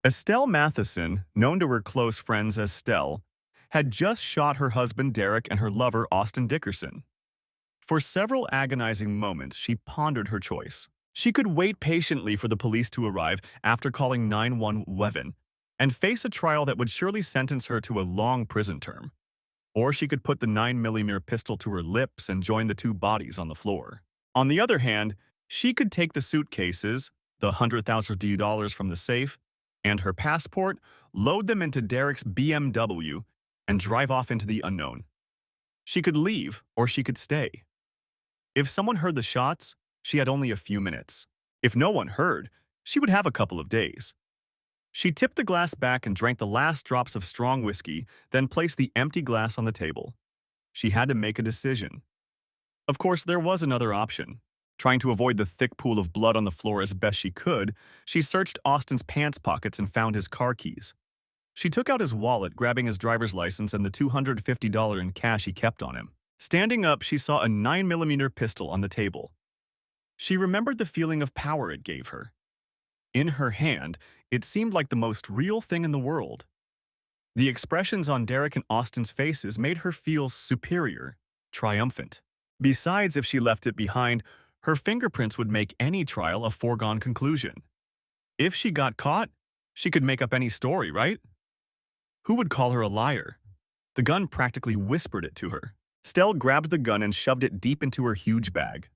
Estelle Matheson, known to her close friends as Stell, had just shot her husband Derek and her lover Austin Dickerson. For several agonizing moments, she pondered her choice. She could wait patiently for the police to arrive after calling 911 and face a trial that would surely sentence her to a long prison term. Or she could put the 9mm pistol to her lips and join the two bodies on the floor. On the other hand, she could take the suitcases, the $100,000 from the safe, and her passport, load them into Derek's BMW, and drive off into the unknown. She could leave, or she could stay. If someone heard the shots, she had only a few minutes. If no one heard, she would have a couple of days. She tipped the glass back and drank the last drops of strong whiskey, then placed the empty glass on the table. She had to make a decision. Of course, there was another option. Trying to avoid the thick pool of blood on the floor as best she could, she searched Austin's pants pockets and found his car keys. She took out his wallet, grabbing his driver's license and the $250 in cash he kept on him. Standing up, she saw a 9mm pistol on the table. She remembered the feeling of power it gave her. In her hand, it seemed like the most real thing in the world. The expressions on Derek and Austin's faces made her feel superior, triumphant. Besides, if she left it behind, her fingerprints would make any trial a foregone conclusion. If she got caught, she could make up any story, right? Who would call her a liar? The gun practically whispered it to her. Stell grabbed the gun and shoved it deep into her huge bag.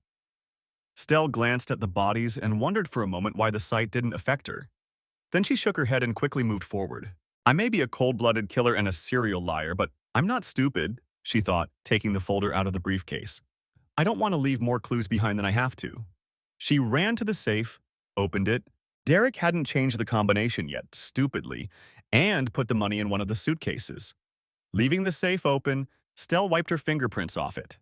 Stell glanced at the bodies and wondered for a moment why the sight didn't affect her. Then she shook her head and quickly moved forward. I may be a cold-blooded killer and a serial liar, but I'm not stupid, she thought, taking the folder out of the briefcase. I don't want to leave more clues behind than I have to. She ran to the safe, opened it. Derek hadn't changed the combination yet, stupidly, and put the money in one of the suitcases. Leaving the safe open, Stell wiped her fingerprints off it.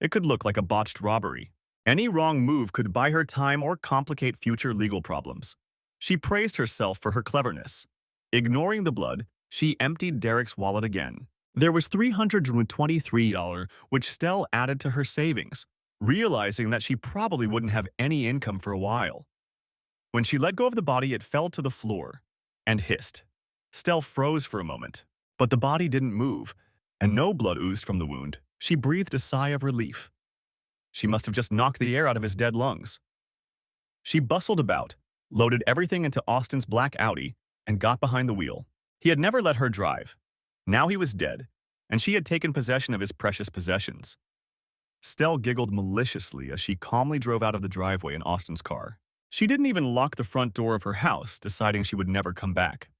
It could look like a botched robbery. Any wrong move could buy her time or complicate future legal problems. She praised herself for her cleverness. Ignoring the blood, she emptied Derek's wallet again. There was $323, which Stell added to her savings, realizing that she probably wouldn't have any income for a while. When she let go of the body, it fell to the floor and hissed. Stell froze for a moment, but the body didn't move, and no blood oozed from the wound. She breathed a sigh of relief. She must have just knocked the air out of his dead lungs. She bustled about, loaded everything into Austin's black Audi, and got behind the wheel. He had never let her drive. Now he was dead, and she had taken possession of his precious possessions. Stell giggled maliciously as she calmly drove out of the driveway in Austin's car. She didn't even lock the front door of her house, deciding she would never come back.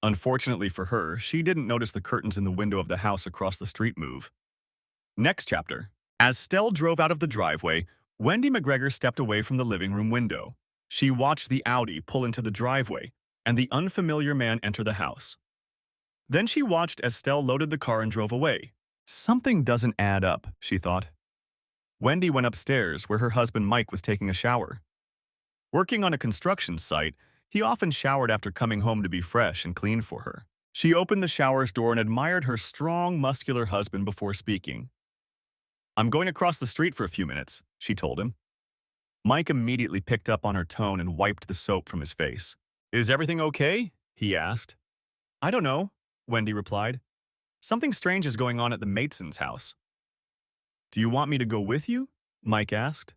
Unfortunately for her, she didn't notice the curtains in the window of the house across the street move. Next chapter. As Stell drove out of the driveway, Wendy McGregor stepped away from the living room window. She watched the Audi pull into the driveway and the unfamiliar man enter the house. Then she watched as Stell loaded the car and drove away. Something doesn't add up, she thought. Wendy went upstairs where her husband Mike was taking a shower. Working on a construction site, he often showered after coming home to be fresh and clean for her. She opened the shower's door and admired her strong, muscular husband before speaking. I'm going across the street for a few minutes, she told him. Mike immediately picked up on her tone and wiped the soap from his face. Is everything okay? He asked. I don't know, Wendy replied. Something strange is going on at the Mateson's house. Do you want me to go with you? Mike asked.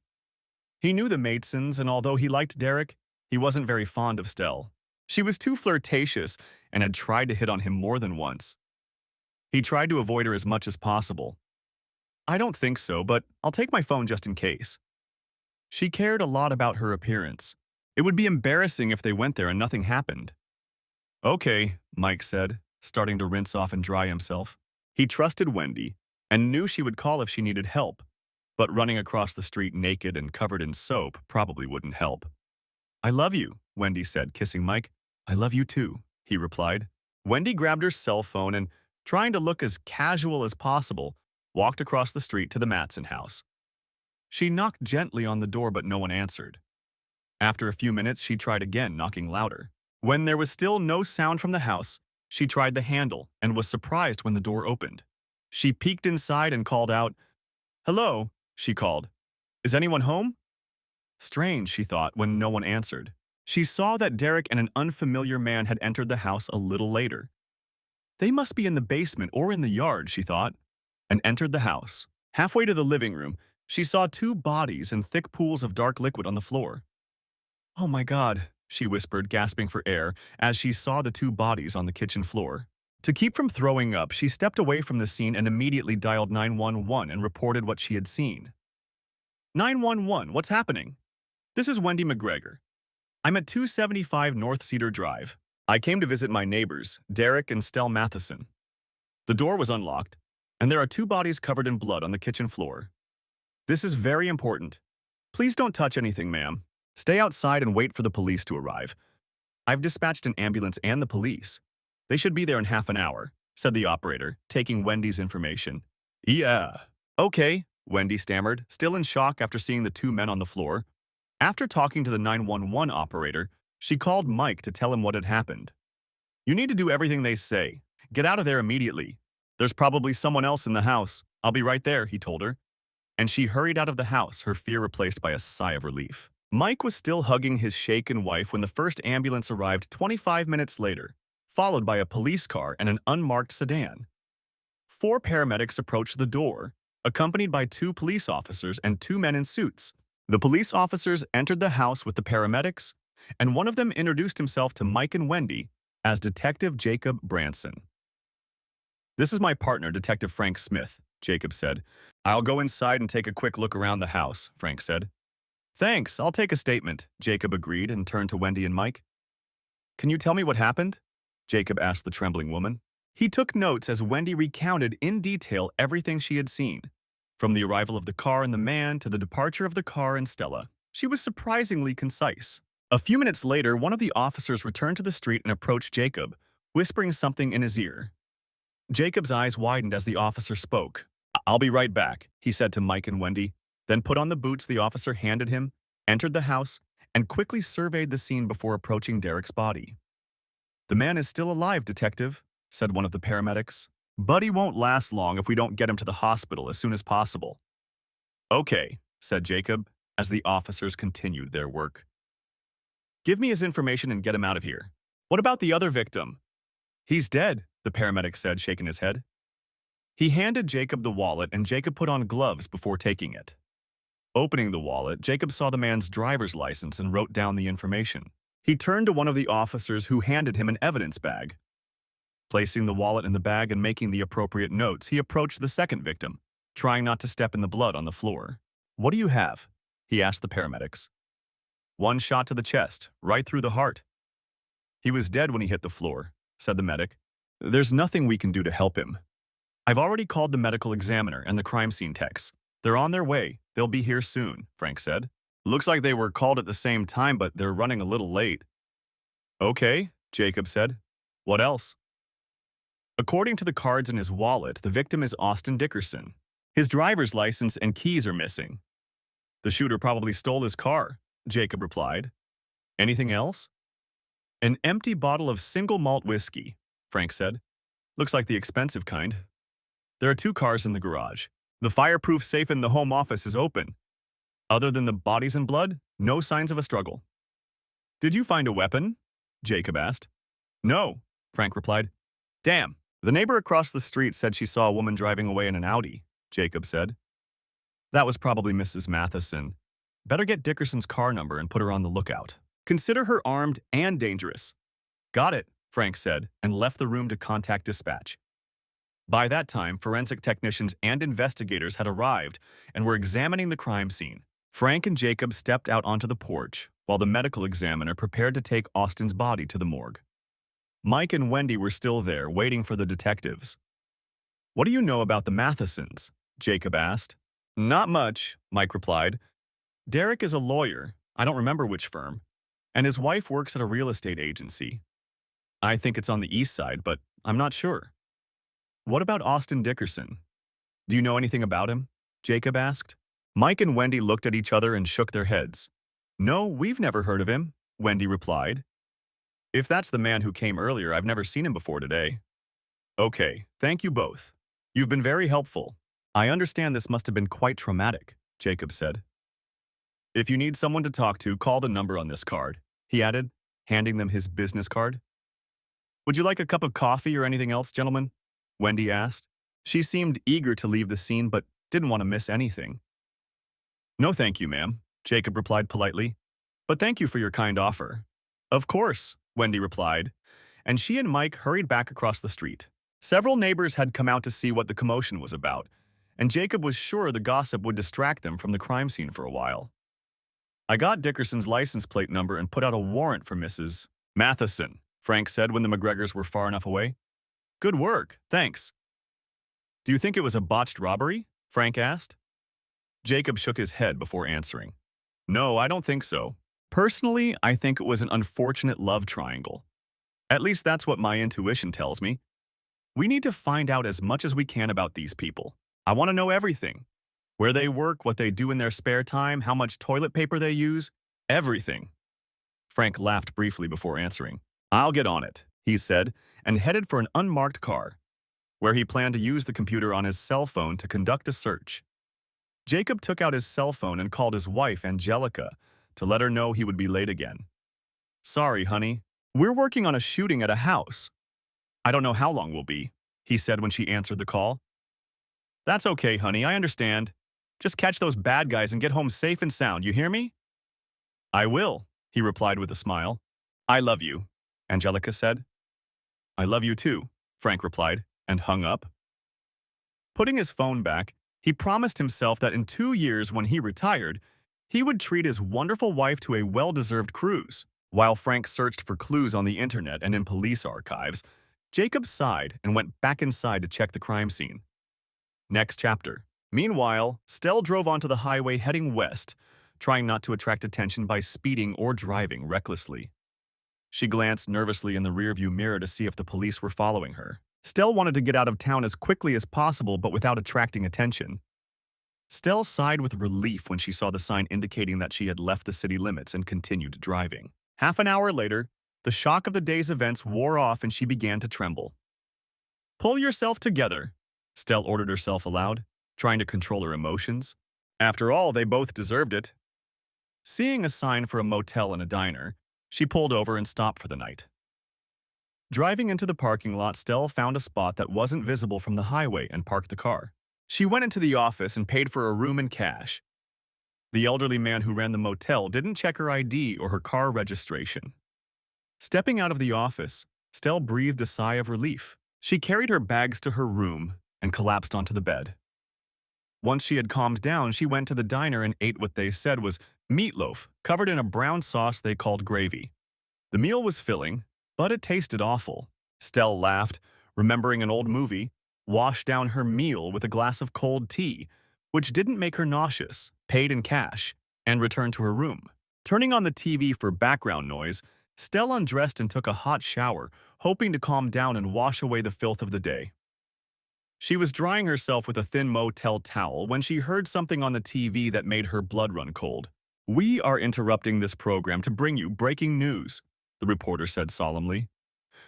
He knew the Matesons, and although he liked Derek, he wasn't very fond of Stell. She was too flirtatious and had tried to hit on him more than once. He tried to avoid her as much as possible. I don't think so, but I'll take my phone just in case. She cared a lot about her appearance. It would be embarrassing if they went there and nothing happened. Okay, Mike said, starting to rinse off and dry himself. He trusted Wendy and knew she would call if she needed help, but running across the street naked and covered in soap probably wouldn't help. I love you, Wendy said, kissing Mike. I love you too, he replied. Wendy grabbed her cell phone and, trying to look as casual as possible, walked across the street to the Matson house. She knocked gently on the door, but no one answered. After a few minutes, she tried again, knocking louder. When there was still no sound from the house, she tried the handle and was surprised when the door opened. She peeked inside and called out, Hello, she called. Is anyone home? Strange, she thought, when no one answered. She saw that Derek and an unfamiliar man had entered the house a little later. They must be in the basement or in the yard, she thought, and entered the house. Halfway to the living room, she saw two bodies and thick pools of dark liquid on the floor. "Oh my God," she whispered, gasping for air, as she saw the two bodies on the kitchen floor. To keep from throwing up, she stepped away from the scene and immediately dialed 911 and reported what she had seen. 911, what's happening? This is Wendy McGregor. I'm at 275 North Cedar Drive. I came to visit my neighbors, Derek and Stell Matheson. The door was unlocked, and there are two bodies covered in blood on the kitchen floor. This is very important. Please don't touch anything, ma'am. Stay outside and wait for the police to arrive. I've dispatched an ambulance and the police. They should be there in half an hour, said the operator, taking Wendy's information. Yeah. Okay, Wendy stammered, still in shock after seeing the two men on the floor. After talking to the 911 operator, she called Mike to tell him what had happened. You need to do everything they say. Get out of there immediately. There's probably someone else in the house. I'll be right there, he told her. And she hurried out of the house, her fear replaced by a sigh of relief. Mike was still hugging his shaken wife when the first ambulance arrived 25 minutes later, followed by a police car and an unmarked sedan. 4 paramedics approached the door, accompanied by 2 police officers and 2 men in suits. The police officers entered the house with the paramedics, and one of them introduced himself to Mike and Wendy as Detective Jacob Branson. This is my partner, Detective Frank Smith, Jacob said. I'll go inside and take a quick look around the house, Frank said. Thanks, I'll take a statement, Jacob agreed and turned to Wendy and Mike. Can you tell me what happened? Jacob asked the trembling woman. He took notes as Wendy recounted in detail everything she had seen, from the arrival of the car and the man to the departure of the car and Stella. She was surprisingly concise. A few minutes later, one of the officers returned to the street and approached Jacob, whispering something in his ear. Jacob's eyes widened as the officer spoke. I'll be right back, he said to Mike and Wendy, then put on the boots the officer handed him, entered the house, and quickly surveyed the scene before approaching Derek's body. The man is still alive, Detective, said one of the paramedics. But he won't last long if we don't get him to the hospital as soon as possible. Okay, said Jacob, as the officers continued their work. Give me his information and get him out of here. What about the other victim? He's dead, the paramedic said, shaking his head. He handed Jacob the wallet, and Jacob put on gloves before taking it. Opening the wallet, Jacob saw the man's driver's license and wrote down the information. He turned to one of the officers who handed him an evidence bag. Placing the wallet in the bag and making the appropriate notes, he approached the second victim, trying not to step in the blood on the floor. What do you have? He asked the paramedics. 1 shot to the chest, right through the heart. He was dead when he hit the floor, said the medic. There's nothing we can do to help him. I've already called the medical examiner and the crime scene techs. They're on their way. They'll be here soon, Frank said. Looks like they were called at the same time, but they're running a little late. Okay, Jacob said. What else? According to the cards in his wallet, the victim is Austin Dickerson. His driver's license and keys are missing. The shooter probably stole his car, Jacob replied. Anything else? An empty bottle of single malt whiskey, Frank said. Looks like the expensive kind. There are 2 cars in the garage. The fireproof safe in the home office is open. Other than the bodies and blood, no signs of a struggle. Did you find a weapon? Jacob asked. No, Frank replied. Damn, the neighbor across the street said she saw a woman driving away in an Audi, Jacob said. That was probably Mrs. Matheson. Better get Dickerson's car number and put her on the lookout. Consider her armed and dangerous. Got it, Frank said, and left the room to contact dispatch. By that time, forensic technicians and investigators had arrived and were examining the crime scene. Frank and Jacob stepped out onto the porch, while the medical examiner prepared to take Austin's body to the morgue. Mike and Wendy were still there, waiting for the detectives. What do you know about the Mathesons? Jacob asked. Not much, Mike replied. Derek is a lawyer, I don't remember which firm, and his wife works at a real estate agency. I think it's on the east side, but I'm not sure. What about Austin Dickerson? Do you know anything about him? Jacob asked. Mike and Wendy looked at each other and shook their heads. No, we've never heard of him, Wendy replied. If that's the man who came earlier, I've never seen him before today. Okay, thank you both. You've been very helpful. I understand this must have been quite traumatic, Jacob said. If you need someone to talk to, call the number on this card, he added, handing them his business card. Would you like a cup of coffee or anything else, gentlemen? Wendy asked. She seemed eager to leave the scene but didn't want to miss anything. No thank you, ma'am, Jacob replied politely. But thank you for your kind offer. Of course, Wendy replied, and she and Mike hurried back across the street. Several neighbors had come out to see what the commotion was about, and Jacob was sure the gossip would distract them from the crime scene for a while. I got Dickerson's license plate number and put out a warrant for Mrs. Matheson, Frank said when the McGregors were far enough away. Good work, thanks. Do you think it was a botched robbery? Frank asked. Jacob shook his head before answering. No, I don't think so. Personally, I think it was an unfortunate love triangle. At least that's what my intuition tells me. We need to find out as much as we can about these people. I want to know everything. Where they work, what they do in their spare time, how much toilet paper they use, everything. Frank laughed briefly before answering. I'll get on it, he said, and headed for an unmarked car, where he planned to use the computer on his cell phone to conduct a search. Jacob took out his cell phone and called his wife, Angelica, to let her know he would be late again. Sorry, honey. We're working on a shooting at a house. I don't know how long we'll be, he said when she answered the call. That's okay, honey, I understand. Just catch those bad guys and get home safe and sound, you hear me? I will, he replied with a smile. I love you, Angelica said. I love you too, Frank replied, and hung up. Putting his phone back, he promised himself that in 2 years when he retired, he would treat his wonderful wife to a well-deserved cruise. While Frank searched for clues on the internet and in police archives, Jacob sighed and went back inside to check the crime scene. Next chapter. Meanwhile, Stell drove onto the highway heading west, trying not to attract attention by speeding or driving recklessly. She glanced nervously in the rearview mirror to see if the police were following her. Stell wanted to get out of town as quickly as possible but without attracting attention. Stell sighed with relief when she saw the sign indicating that she had left the city limits and continued driving. Half an hour later, the shock of the day's events wore off and she began to tremble. Pull yourself together, Stell ordered herself aloud, trying to control her emotions. After all, they both deserved it. Seeing a sign for a motel and a diner, she pulled over and stopped for the night. Driving into the parking lot, Stell found a spot that wasn't visible from the highway and parked the car. She went into the office and paid for a room in cash. The elderly man who ran the motel didn't check her ID or her car registration. Stepping out of the office, Stell breathed a sigh of relief. She carried her bags to her room and collapsed onto the bed. Once she had calmed down, she went to the diner and ate what they said was meatloaf covered in a brown sauce they called gravy. The meal was filling, but it tasted awful. Stell laughed, remembering an old movie, washed down her meal with a glass of cold tea, which didn't make her nauseous, paid in cash, and returned to her room. Turning on the TV for background noise, Stell undressed and took a hot shower, hoping to calm down and wash away the filth of the day. She was drying herself with a thin motel towel when she heard something on the TV that made her blood run cold. We are interrupting this program to bring you breaking news, the reporter said solemnly.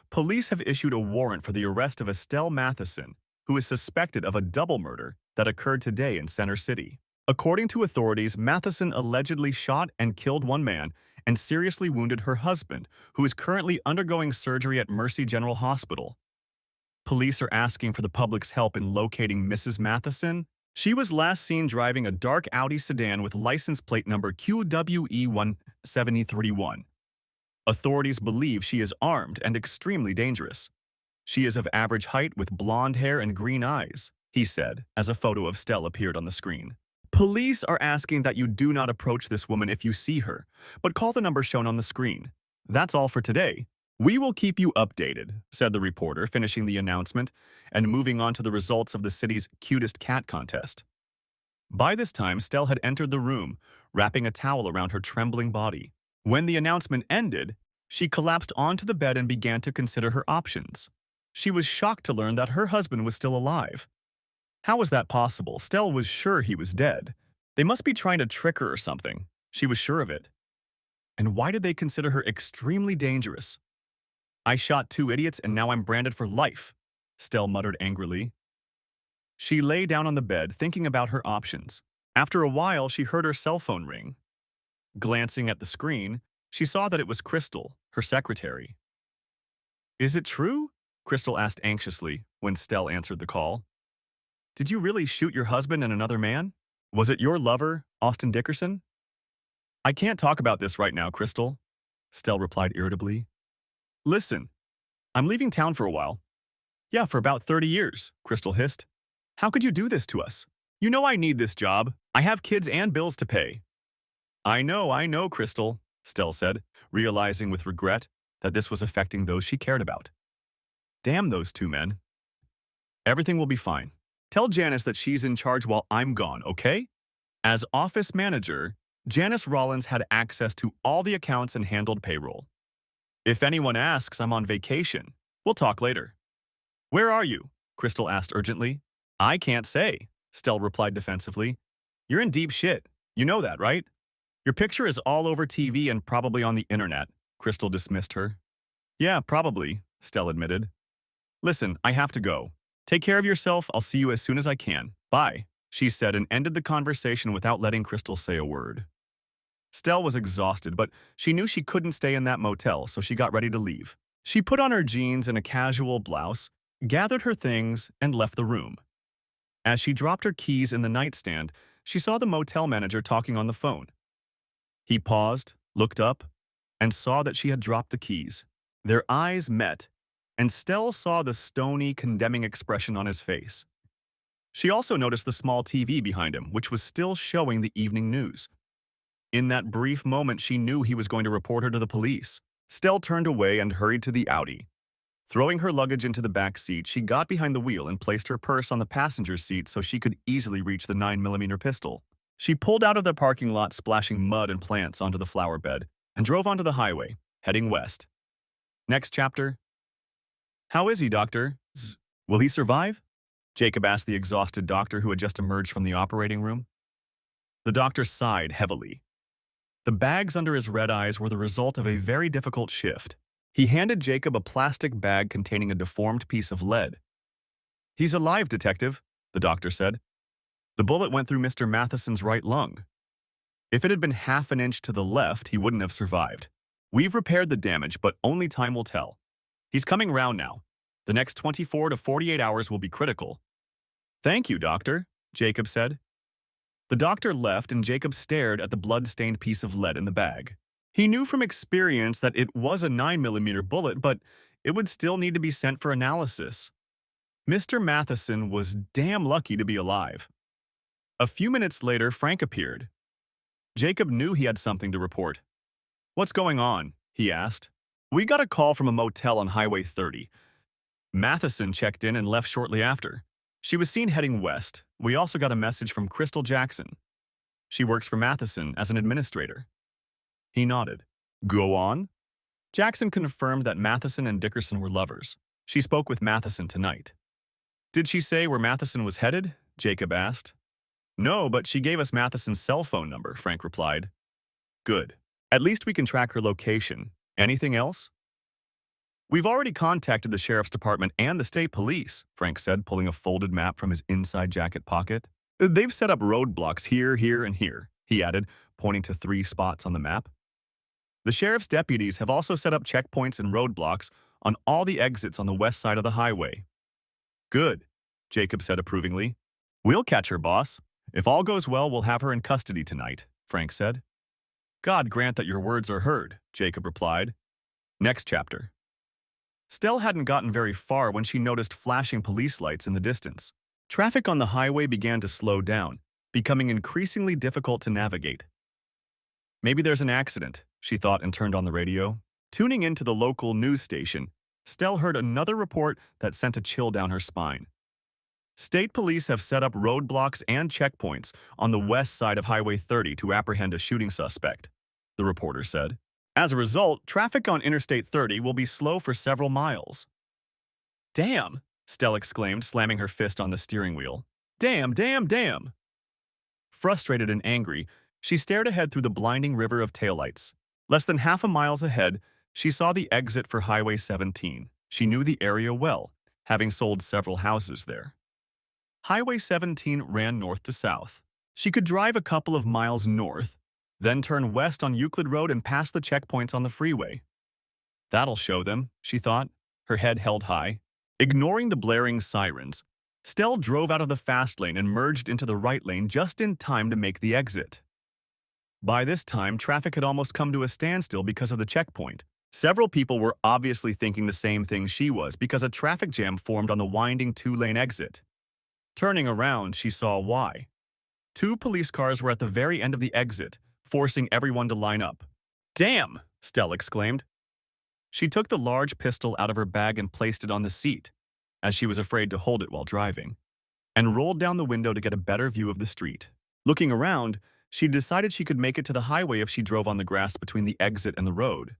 Police have issued a warrant for the arrest of Estelle Matheson, who is suspected of a double murder that occurred today in Center City. According to authorities, Matheson allegedly shot and killed one man and seriously wounded her husband, who is currently undergoing surgery at Mercy General Hospital. Police are asking for the public's help in locating Mrs. Matheson. She was last seen driving a dark Audi sedan with license plate number QWE1731. Authorities believe she is armed and extremely dangerous. She is of average height with blonde hair and green eyes, he said, as a photo of Stell appeared on the screen. Police are asking that you do not approach this woman if you see her, but call the number shown on the screen. That's all for today. We will keep you updated, said the reporter, finishing the announcement and moving on to the results of the city's cutest cat contest. By this time, Stell had entered the room, wrapping a towel around her trembling body. When the announcement ended, she collapsed onto the bed and began to consider her options. She was shocked to learn that her husband was still alive. How was that possible? Stell was sure he was dead. They must be trying to trick her or something. She was sure of it. And why did they consider her extremely dangerous? I shot 2 idiots and now I'm branded for life, Stell muttered angrily. She lay down on the bed, thinking about her options. After a while, she heard her cell phone ring. Glancing at the screen, She saw that it was Crystal, her secretary. Is it true? Crystal asked anxiously when Stell answered the call. Did you really shoot your husband and another man? Was it your lover, Austin Dickerson? I can't talk about this right now, Crystal, Stell replied irritably. Listen, I'm leaving town for a while. Yeah, for about 30 years, Crystal hissed. How could you do this to us? You know I need this job. I have kids and bills to pay. I know, Crystal, Stell said, realizing with regret that this was affecting those she cared about. Damn those two men. Everything will be fine. Tell Janice that she's in charge while I'm gone, okay? As office manager, Janice Rollins had access to all the accounts and handled payroll. If anyone asks, I'm on vacation. We'll talk later. Where are you? Crystal asked urgently. I can't say, Stell replied defensively. You're in deep shit. You know that, right? Your picture is all over TV and probably on the internet, Crystal dismissed her. Yeah, probably, Stell admitted. Listen, I have to go. Take care of yourself. I'll see you as soon as I can. Bye, she said and ended the conversation without letting Crystal say a word. Stell was exhausted, but she knew she couldn't stay in that motel, so she got ready to leave. She put on her jeans and a casual blouse, gathered her things, and left the room. As she dropped her keys in the nightstand, she saw the motel manager talking on the phone. He paused, looked up, and saw that she had dropped the keys. Their eyes met, and Stell saw the stony, condemning expression on his face. She also noticed the small TV behind him, which was still showing the evening news. In that brief moment, she knew he was going to report her to the police. Stell turned away and hurried to the Audi. Throwing her luggage into the back seat, she got behind the wheel and placed her purse on the passenger seat so she could easily reach the 9mm pistol. She pulled out of the parking lot, splashing mud and plants onto the flower bed, and drove onto the highway, heading west. Next chapter. How is he, Doctor? Will he survive? Jacob asked the exhausted doctor who had just emerged from the operating room. The doctor sighed heavily. The bags under his red eyes were the result of a very difficult shift. He handed Jacob a plastic bag containing a deformed piece of lead. He's alive, Detective, the doctor said. The bullet went through Mr. Matheson's right lung. If it had been half an inch to the left, he wouldn't have survived. We've repaired the damage, but only time will tell. He's coming round now. The next 24 to 48 hours will be critical. Thank you, Doctor, Jacob said. The doctor left and Jacob stared at the blood-stained piece of lead in the bag. He knew from experience that it was a 9mm bullet, but it would still need to be sent for analysis. Mr. Matheson was damn lucky to be alive. A few minutes later, Frank appeared. Jacob knew he had something to report. What's going on? He asked. We got a call from a motel on Highway 30. Matheson checked in and left shortly after. She was seen heading west. We also got a message from Crystal Jackson. She works for Matheson as an administrator. He nodded. Go on? Jackson confirmed that Matheson and Dickerson were lovers. She spoke with Matheson tonight. Did she say where Matheson was headed? Jacob asked. No, but she gave us Matheson's cell phone number, Frank replied. Good. At least we can track her location. Anything else? We've already contacted the sheriff's department and the state police, Frank said, pulling a folded map from his inside jacket pocket. They've set up roadblocks here, here, and here, he added, pointing to 3 spots on the map. The sheriff's deputies have also set up checkpoints and roadblocks on all the exits on the west side of the highway. Good, Jacob said approvingly. We'll catch her, boss. If all goes well, we'll have her in custody tonight, Frank said. God grant that your words are heard, Jacob replied. Next chapter. Stell hadn't gotten very far when she noticed flashing police lights in the distance. Traffic on the highway began to slow down, becoming increasingly difficult to navigate. Maybe there's an accident, she thought and turned on the radio. Tuning into the local news station, Stell heard another report that sent a chill down her spine. State police have set up roadblocks and checkpoints on the west side of Highway 30 to apprehend a shooting suspect, the reporter said. As a result, traffic on Interstate 30 will be slow for several miles. Damn, Stell exclaimed, slamming her fist on the steering wheel. Damn, damn, damn. Frustrated and angry, she stared ahead through the blinding river of taillights. Less than half a mile ahead, she saw the exit for Highway 17. She knew the area well, having sold several houses there. Highway 17 ran north to south. She could drive a couple of miles north, Then turn west on Euclid Road and pass the checkpoints on the freeway. That'll show them, she thought, her head held high. Ignoring the blaring sirens, Stell drove out of the fast lane and merged into the right lane just in time to make the exit. By this time, traffic had almost come to a standstill because of the checkpoint. Several people were obviously thinking the same thing she was because a traffic jam formed on the winding two-lane exit. Turning around, she saw why. Two police cars were at the very end of the exit, forcing everyone to line up. "Damn!" Stell exclaimed. She took the large pistol out of her bag and placed it on the seat, as she was afraid to hold it while driving, and rolled down the window to get a better view of the street. Looking around, she decided she could make it to the highway if she drove on the grass between the exit and the road.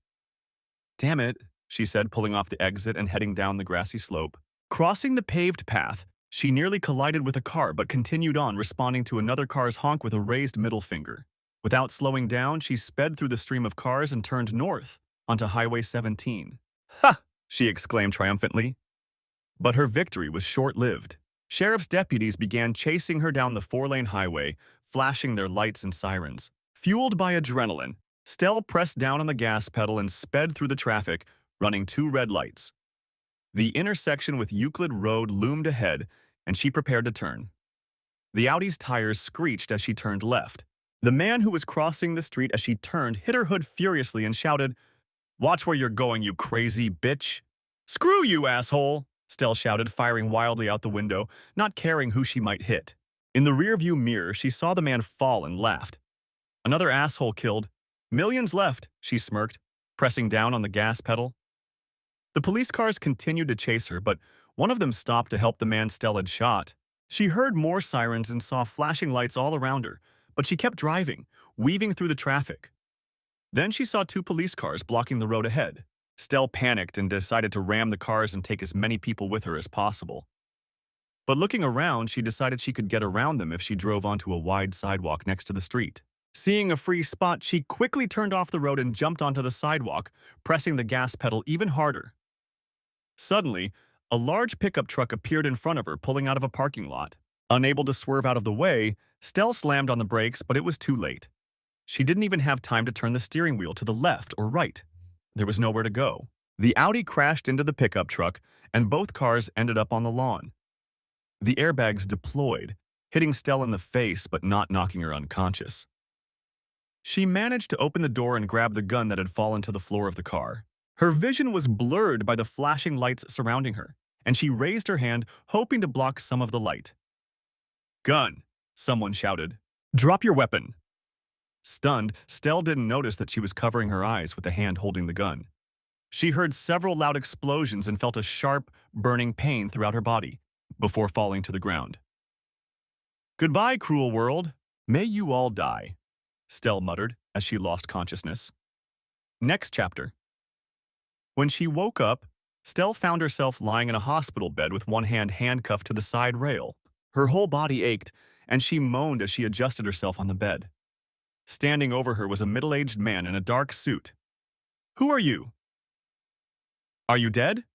"Damn it," she said, pulling off the exit and heading down the grassy slope. Crossing the paved path, she nearly collided with a car but continued on, responding to another car's honk with a raised middle finger. Without slowing down, she sped through the stream of cars and turned north onto Highway 17. "Ha!" she exclaimed triumphantly. But her victory was short-lived. Sheriff's deputies began chasing her down the four-lane highway, flashing their lights and sirens. Fueled by adrenaline, Stell pressed down on the gas pedal and sped through the traffic, running two red lights. The intersection with Euclid Road loomed ahead, and she prepared to turn. The Audi's tires screeched as she turned left. The man who was crossing the street as she turned hit her hood furiously and shouted, "Watch where you're going, you crazy bitch!" "Screw you, asshole!" Stell shouted, firing wildly out the window, not caring who she might hit. In the rearview mirror, she saw the man fall and laughed. "Another asshole killed. Millions left," she smirked, pressing down on the gas pedal. The police cars continued to chase her, but one of them stopped to help the man Stell had shot. She heard more sirens and saw flashing lights all around her, but she kept driving, weaving through the traffic. Then she saw two police cars blocking the road ahead. Stell panicked and decided to ram the cars and take as many people with her as possible. But looking around, she decided she could get around them if she drove onto a wide sidewalk next to the street. Seeing a free spot, she quickly turned off the road and jumped onto the sidewalk, pressing the gas pedal even harder. Suddenly, a large pickup truck appeared in front of her, pulling out of a parking lot. Unable to swerve out of the way, Stell slammed on the brakes, but it was too late. She didn't even have time to turn the steering wheel to the left or right. There was nowhere to go. The Audi crashed into the pickup truck, and both cars ended up on the lawn. The airbags deployed, hitting Stell in the face but not knocking her unconscious. She managed to open the door and grab the gun that had fallen to the floor of the car. Her vision was blurred by the flashing lights surrounding her, and she raised her hand, hoping to block some of the light. "Gun!" someone shouted. "Drop your weapon!" Stunned, Stell didn't notice that she was covering her eyes with the hand holding the gun. She heard several loud explosions and felt a sharp, burning pain throughout her body, before falling to the ground. "Goodbye, cruel world. May you all die," Stell muttered as she lost consciousness. Next chapter. When she woke up, Stell found herself lying in a hospital bed with one hand handcuffed to the side rail. Her whole body ached, and she moaned as she adjusted herself on the bed. Standing over her was a middle-aged man in a dark suit. "Who are you?" "Are you dead?"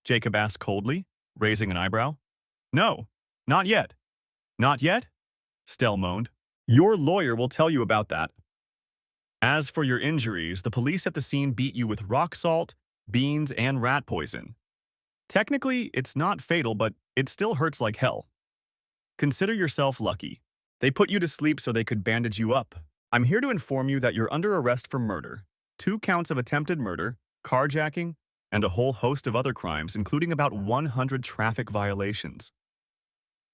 Jacob asked coldly, raising an eyebrow. "No, not yet." "Not yet?" Stell moaned. "Your lawyer will tell you about that. As for your injuries, the police at the scene beat you with rock salt, beans, and rat poison. Technically, it's not fatal, but it still hurts like hell. Consider yourself lucky. They put you to sleep so they could bandage you up. I'm here to inform you that you're under arrest for murder, 2 counts of attempted murder, carjacking, and a whole host of other crimes, including about 100 traffic violations."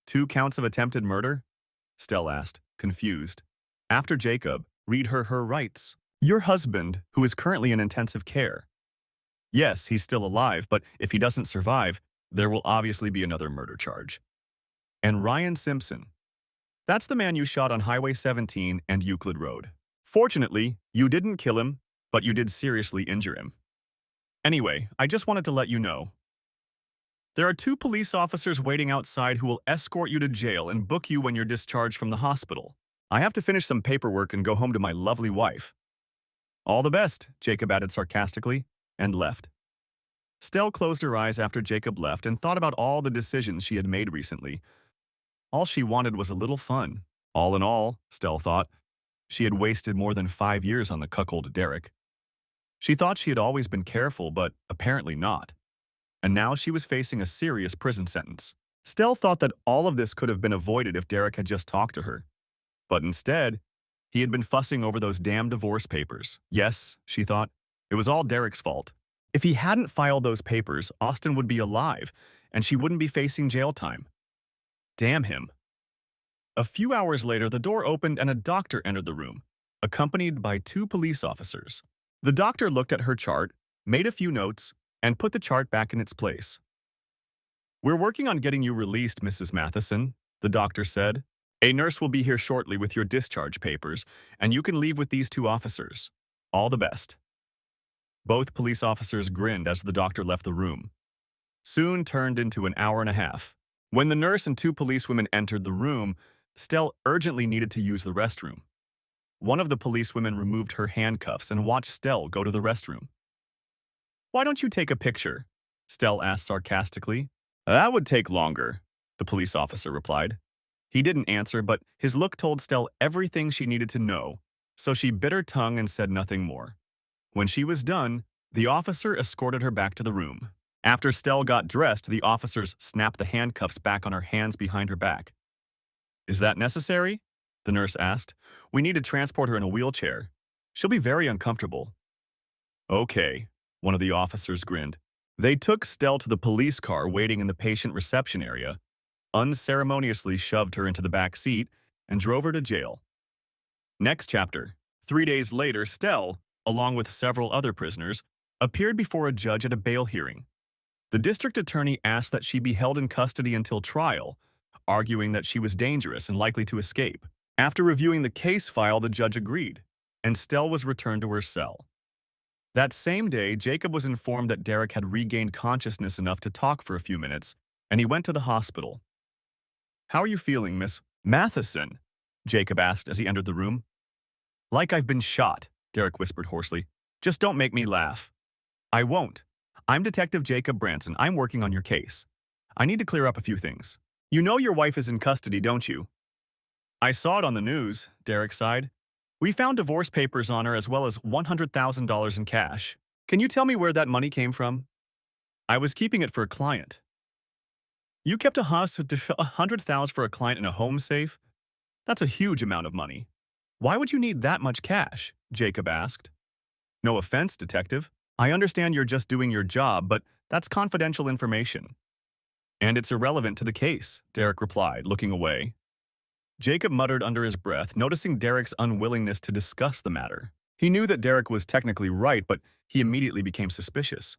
"2 counts of attempted murder?" Stell asked, confused. After Jacob, read her rights. "Your husband, who is currently in intensive care. Yes, he's still alive, but if he doesn't survive, there will obviously be another murder charge. And Ryan Simpson. That's the man you shot on Highway 17 and Euclid Road. Fortunately, you didn't kill him, but you did seriously injure him. Anyway, I just wanted to let you know. There are 2 police officers waiting outside who will escort you to jail and book you when you're discharged from the hospital. I have to finish some paperwork and go home to my lovely wife." "All the best," Jacob added sarcastically, and left. Stell closed her eyes after Jacob left and thought about all the decisions she had made recently. All she wanted was a little fun. All in all, Stell thought, She had wasted more than 5 years on the cuckold Derek. She thought she had always been careful, but apparently not. And now she was facing a serious prison sentence. Stell thought that all of this could have been avoided if Derek had just talked to her. But instead, he had been fussing over those damn divorce papers. Yes, she thought, it was all Derek's fault. If he hadn't filed those papers, Austin would be alive, and she wouldn't be facing jail time. Damn him. A few hours later, the door opened and a doctor entered the room, accompanied by 2 police officers. The doctor looked at her chart, made a few notes, and put the chart back in its place. "We're working on getting you released, Mrs. Matheson," the doctor said. "A nurse will be here shortly with your discharge papers, and you can leave with these 2 officers. All the best." Both police officers grinned as the doctor left the room. Soon turned into an hour and a half. When the nurse and 2 policewomen entered the room, Stell urgently needed to use the restroom. One of the policewomen removed her handcuffs and watched Stell go to the restroom. "Why don't you take a picture?" Stell asked sarcastically. "That would take longer," the police officer replied. He didn't answer, but his look told Stell everything she needed to know, so she bit her tongue and said nothing more. When she was done, the officer escorted her back to the room. After Stell got dressed, the officers snapped the handcuffs back on her hands behind her back. "Is that necessary?" the nurse asked. "We need to transport her in a wheelchair. She'll be very uncomfortable." "Okay," one of the officers grinned. They took Stell to the police car waiting in the patient reception area, unceremoniously shoved her into the back seat, and drove her to jail. Next chapter. 3 days later, Stell, along with several other prisoners, appeared before a judge at a bail hearing. The district attorney asked that she be held in custody until trial, arguing that she was dangerous and likely to escape. After reviewing the case file, the judge agreed, and Stell was returned to her cell. That same day, Jacob was informed that Derek had regained consciousness enough to talk for a few minutes, and he went to the hospital. "How are you feeling, Miss Matheson?" Jacob asked as he entered the room. "Like I've been shot," Derek whispered hoarsely. "Just don't make me laugh." "I won't. I'm Detective Jacob Branson. I'm working on your case. I need to clear up a few things. You know your wife is in custody, don't you?" "I saw it on the news," Derek sighed. "We found divorce papers on her as well as $100,000 in cash. Can you tell me where that money came from?" "I was keeping it for a client." "You kept $100,000 for a client in a home safe? That's a huge amount of money. Why would you need that much cash?" Jacob asked. "No offense, Detective. I understand you're just doing your job, but that's confidential information." "And it's irrelevant to the case," Derek replied, looking away. Jacob muttered under his breath, noticing Derek's unwillingness to discuss the matter. He knew that Derek was technically right, but he immediately became suspicious.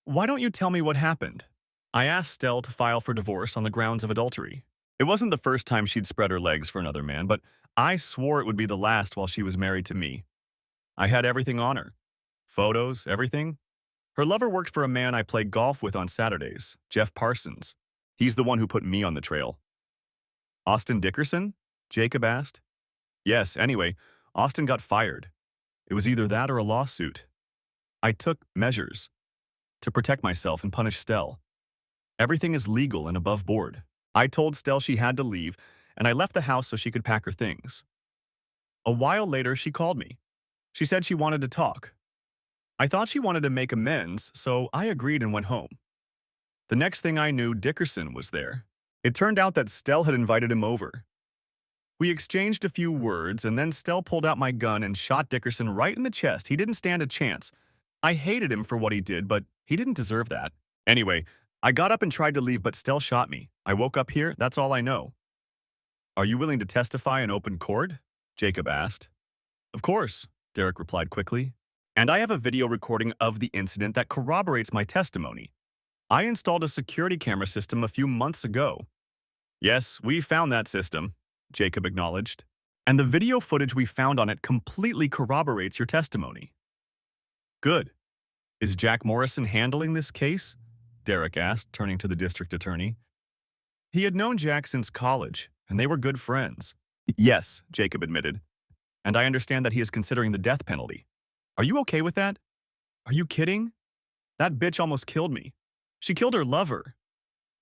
"Why don't you tell me what happened?" "I asked Stell to file for divorce on the grounds of adultery. It wasn't the first time she'd spread her legs for another man, but I swore it would be the last while she was married to me. I had everything on her. Photos, everything. Her lover worked for a man I play golf with on Saturdays, Jeff Parsons. He's the one who put me on the trail." "Austin Dickerson?" Jacob asked. "Yes, anyway, Austin got fired. It was either that or a lawsuit. I took measures to protect myself and punish Stell. Everything is legal and above board. I told Stell she had to leave, and I left the house so she could pack her things. A while later, she called me. She said she wanted to talk. I thought she wanted to make amends, so I agreed and went home. The next thing I knew, Dickerson was there. It turned out that Stell had invited him over. We exchanged a few words, and then Stell pulled out my gun and shot Dickerson right in the chest. He didn't stand a chance. I hated him for what he did, but he didn't deserve that. Anyway, I got up and tried to leave, but Stell shot me. I woke up here, that's all I know." "Are you willing to testify in open court?" Jacob asked. "Of course," Derek replied quickly. "And I have a video recording of the incident that corroborates my testimony. I installed a security camera system a few months ago." "Yes, we found that system," Jacob acknowledged. "And the video footage we found on it completely corroborates your testimony." "Good. Is Jack Morrison handling this case?" Derek asked, turning to the district attorney. He had known Jack since college, and they were good friends. "Yes," Jacob admitted. "And I understand that he is considering the death penalty. Are you okay with that?" "Are you kidding? That bitch almost killed me. She killed her lover.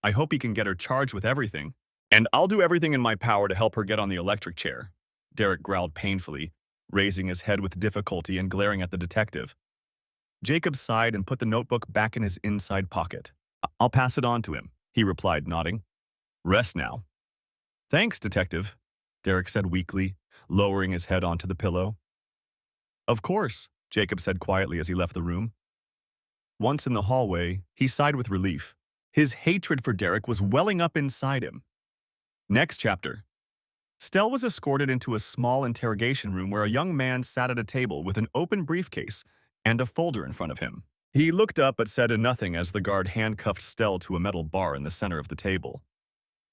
I hope he can get her charged with everything. And I'll do everything in my power to help her get on the electric chair." Derek growled painfully, raising his head with difficulty and glaring at the detective. Jacob sighed and put the notebook back in his inside pocket. I'll pass it on to him, he replied, nodding. Rest now. Thanks, detective, Derek said weakly, lowering his head onto the pillow. Of course, Jacob said quietly as he left the room. Once in the hallway, he sighed with relief. His hatred for Derek was welling up inside him. Next chapter. Stell was escorted into a small interrogation room where a young man sat at a table with an open briefcase and a folder in front of him. He looked up but said nothing as the guard handcuffed Stell to a metal bar in the center of the table.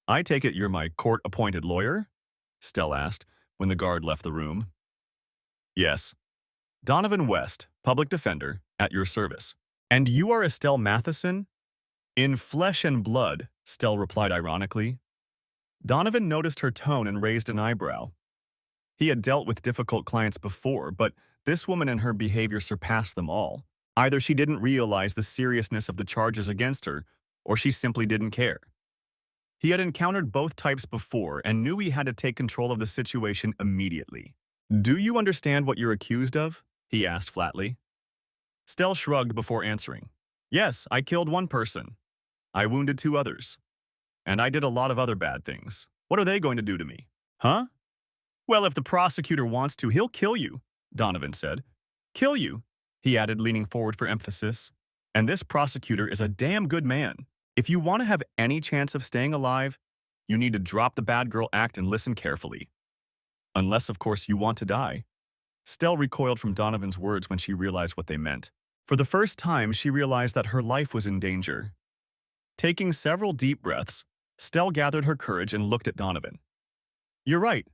I take it you're my court-appointed lawyer? Stell asked when the guard left the room. Yes. Donovan West, public defender, at your service. And you are Estelle Matheson? In flesh and blood, Stell replied ironically. Donovan noticed her tone and raised an eyebrow. He had dealt with difficult clients before, but this woman and her behavior surpassed them all. Either she didn't realize the seriousness of the charges against her, or she simply didn't care. He had encountered both types before and knew he had to take control of the situation immediately. Do you understand what you're accused of? He asked flatly. Stell shrugged before answering. Yes, I killed one person. I wounded two others. And I did a lot of other bad things. What are they going to do to me? Huh? Well, if the prosecutor wants to, he'll kill you, Donovan said. Kill you, he added, leaning forward for emphasis. And this prosecutor is a damn good man. If you want to have any chance of staying alive, you need to drop the bad girl act and listen carefully. Unless, of course, you want to die. Stell recoiled from Donovan's words when she realized what they meant. For the first time, she realized that her life was in danger. Taking several deep breaths, Stell gathered her courage and looked at Donovan. You're right.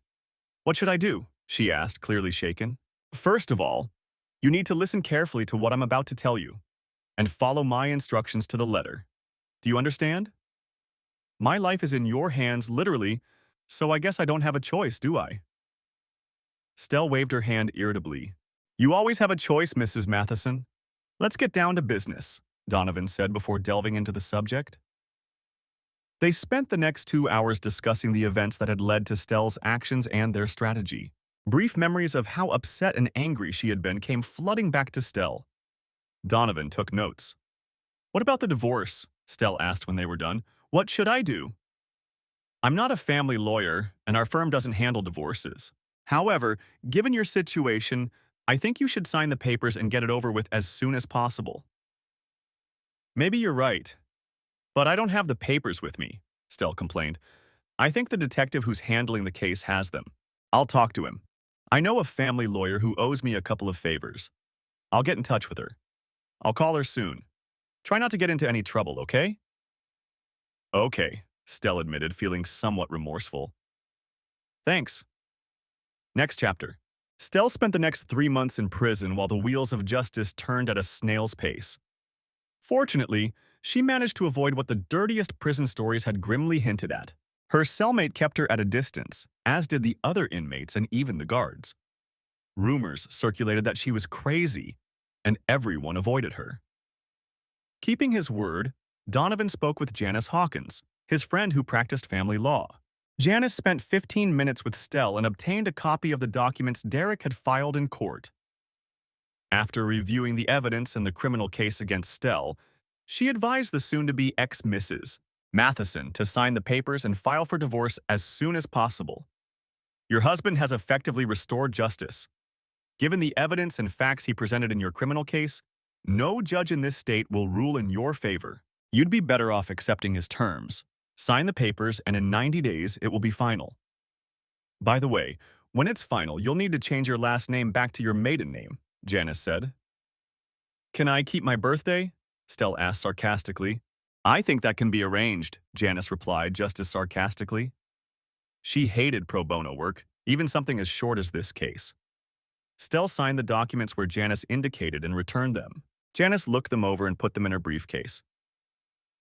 What should I do? She asked, clearly shaken. First of all, you need to listen carefully to what I'm about to tell you, and follow my instructions to the letter. Do you understand? My life is in your hands, literally, so I guess I don't have a choice, do I? Stell waved her hand irritably. You always have a choice, Mrs. Matheson. Let's get down to business, Donovan said before delving into the subject. They spent the next 2 hours discussing the events that had led to Stell's actions and their strategy. Brief memories of how upset and angry she had been came flooding back to Stell. Donovan took notes. What about the divorce? Stell asked when they were done. What should I do? I'm not a family lawyer, and our firm doesn't handle divorces. However, given your situation, I think you should sign the papers and get it over with as soon as possible. Maybe you're right, but I don't have the papers with me, Stell complained. I think the detective who's handling the case has them. I'll talk to him. I know a family lawyer who owes me a couple of favors. I'll get in touch with her. I'll call her soon. Try not to get into any trouble, okay? Okay, Stell admitted, feeling somewhat remorseful. Thanks. Next chapter. Stell spent the next 3 months in prison while the wheels of justice turned at a snail's pace. Fortunately, she managed to avoid what the dirtiest prison stories had grimly hinted at. Her cellmate kept her at a distance, as did the other inmates and even the guards. Rumors circulated that she was crazy, and everyone avoided her. Keeping his word, Donovan spoke with Janice Hawkins, his friend who practiced family law. Janice spent 15 minutes with Stell and obtained a copy of the documents Derek had filed in court. After reviewing the evidence in the criminal case against Stell, she advised the soon-to-be ex-Mrs. Matheson to sign the papers and file for divorce as soon as possible. Your husband has effectively restored justice. Given the evidence and facts he presented in your criminal case, no judge in this state will rule in your favor. You'd be better off accepting his terms. Sign the papers, and in 90 days, it will be final. By the way, when it's final, you'll need to change your last name back to your maiden name, Janice said. Can I keep my birthday? Stell asked sarcastically. I think that can be arranged, Janice replied just as sarcastically. She hated pro bono work, even something as short as this case. Stell signed the documents where Janice indicated and returned them. Janice looked them over and put them in her briefcase.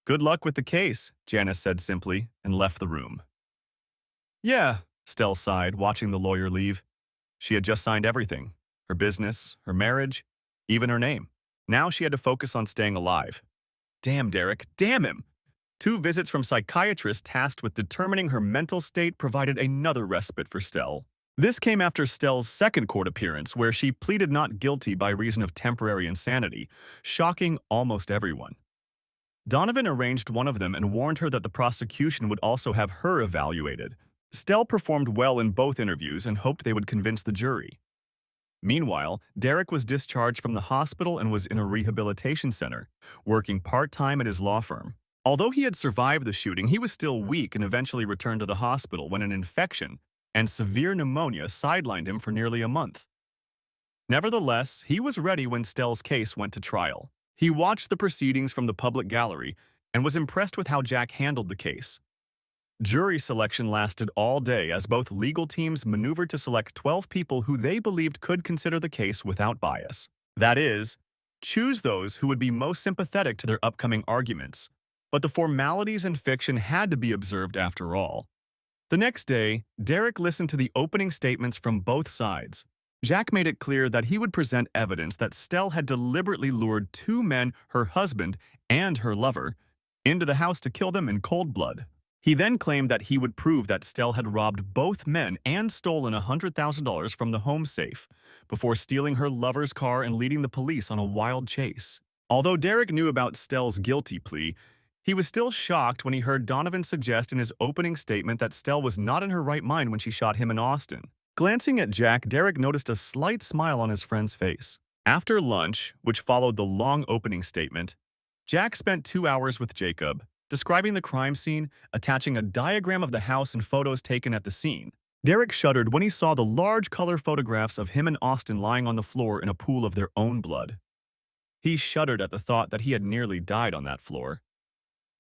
Good luck with the case, Janice said simply, and left the room. Yeah, Stell sighed, watching the lawyer leave. She had just signed everything. Her business, her marriage, even her name. Now she had to focus on staying alive. Damn Derek, damn him! 2 visits from psychiatrists tasked with determining her mental state provided another respite for Stell. This came after Stell's second court appearance, where she pleaded not guilty by reason of temporary insanity, shocking almost everyone. Donovan arranged one of them and warned her that the prosecution would also have her evaluated. Stell performed well in both interviews and hoped they would convince the jury. Meanwhile, Derek was discharged from the hospital and was in a rehabilitation center, working part-time at his law firm. Although he had survived the shooting, he was still weak and eventually returned to the hospital when an infection and severe pneumonia sidelined him for nearly a month. Nevertheless, he was ready when Stell's case went to trial. He watched the proceedings from the public gallery and was impressed with how Jack handled the case. Jury selection lasted all day as both legal teams maneuvered to select 12 people who they believed could consider the case without bias. That is, choose those who would be most sympathetic to their upcoming arguments. But the formalities and fiction had to be observed after all. The next day, Derek listened to the opening statements from both sides. Jack made it clear that he would present evidence that Stell had deliberately lured two men, her husband and her lover, into the house to kill them in cold blood. He then claimed that he would prove that Stell had robbed both men and stolen $100,000 from the home safe before stealing her lover's car and leading the police on a wild chase. Although Derek knew about Stell's guilty plea, he was still shocked when he heard Donovan suggest in his opening statement that Stell was not in her right mind when she shot him in Austin. Glancing at Jack, Derek noticed a slight smile on his friend's face. After lunch, which followed the long opening statement, Jack spent 2 hours with Jacob, describing the crime scene, attaching a diagram of the house and photos taken at the scene. Derek shuddered when he saw the large color photographs of him and Austin lying on the floor in a pool of their own blood. He shuddered at the thought that he had nearly died on that floor.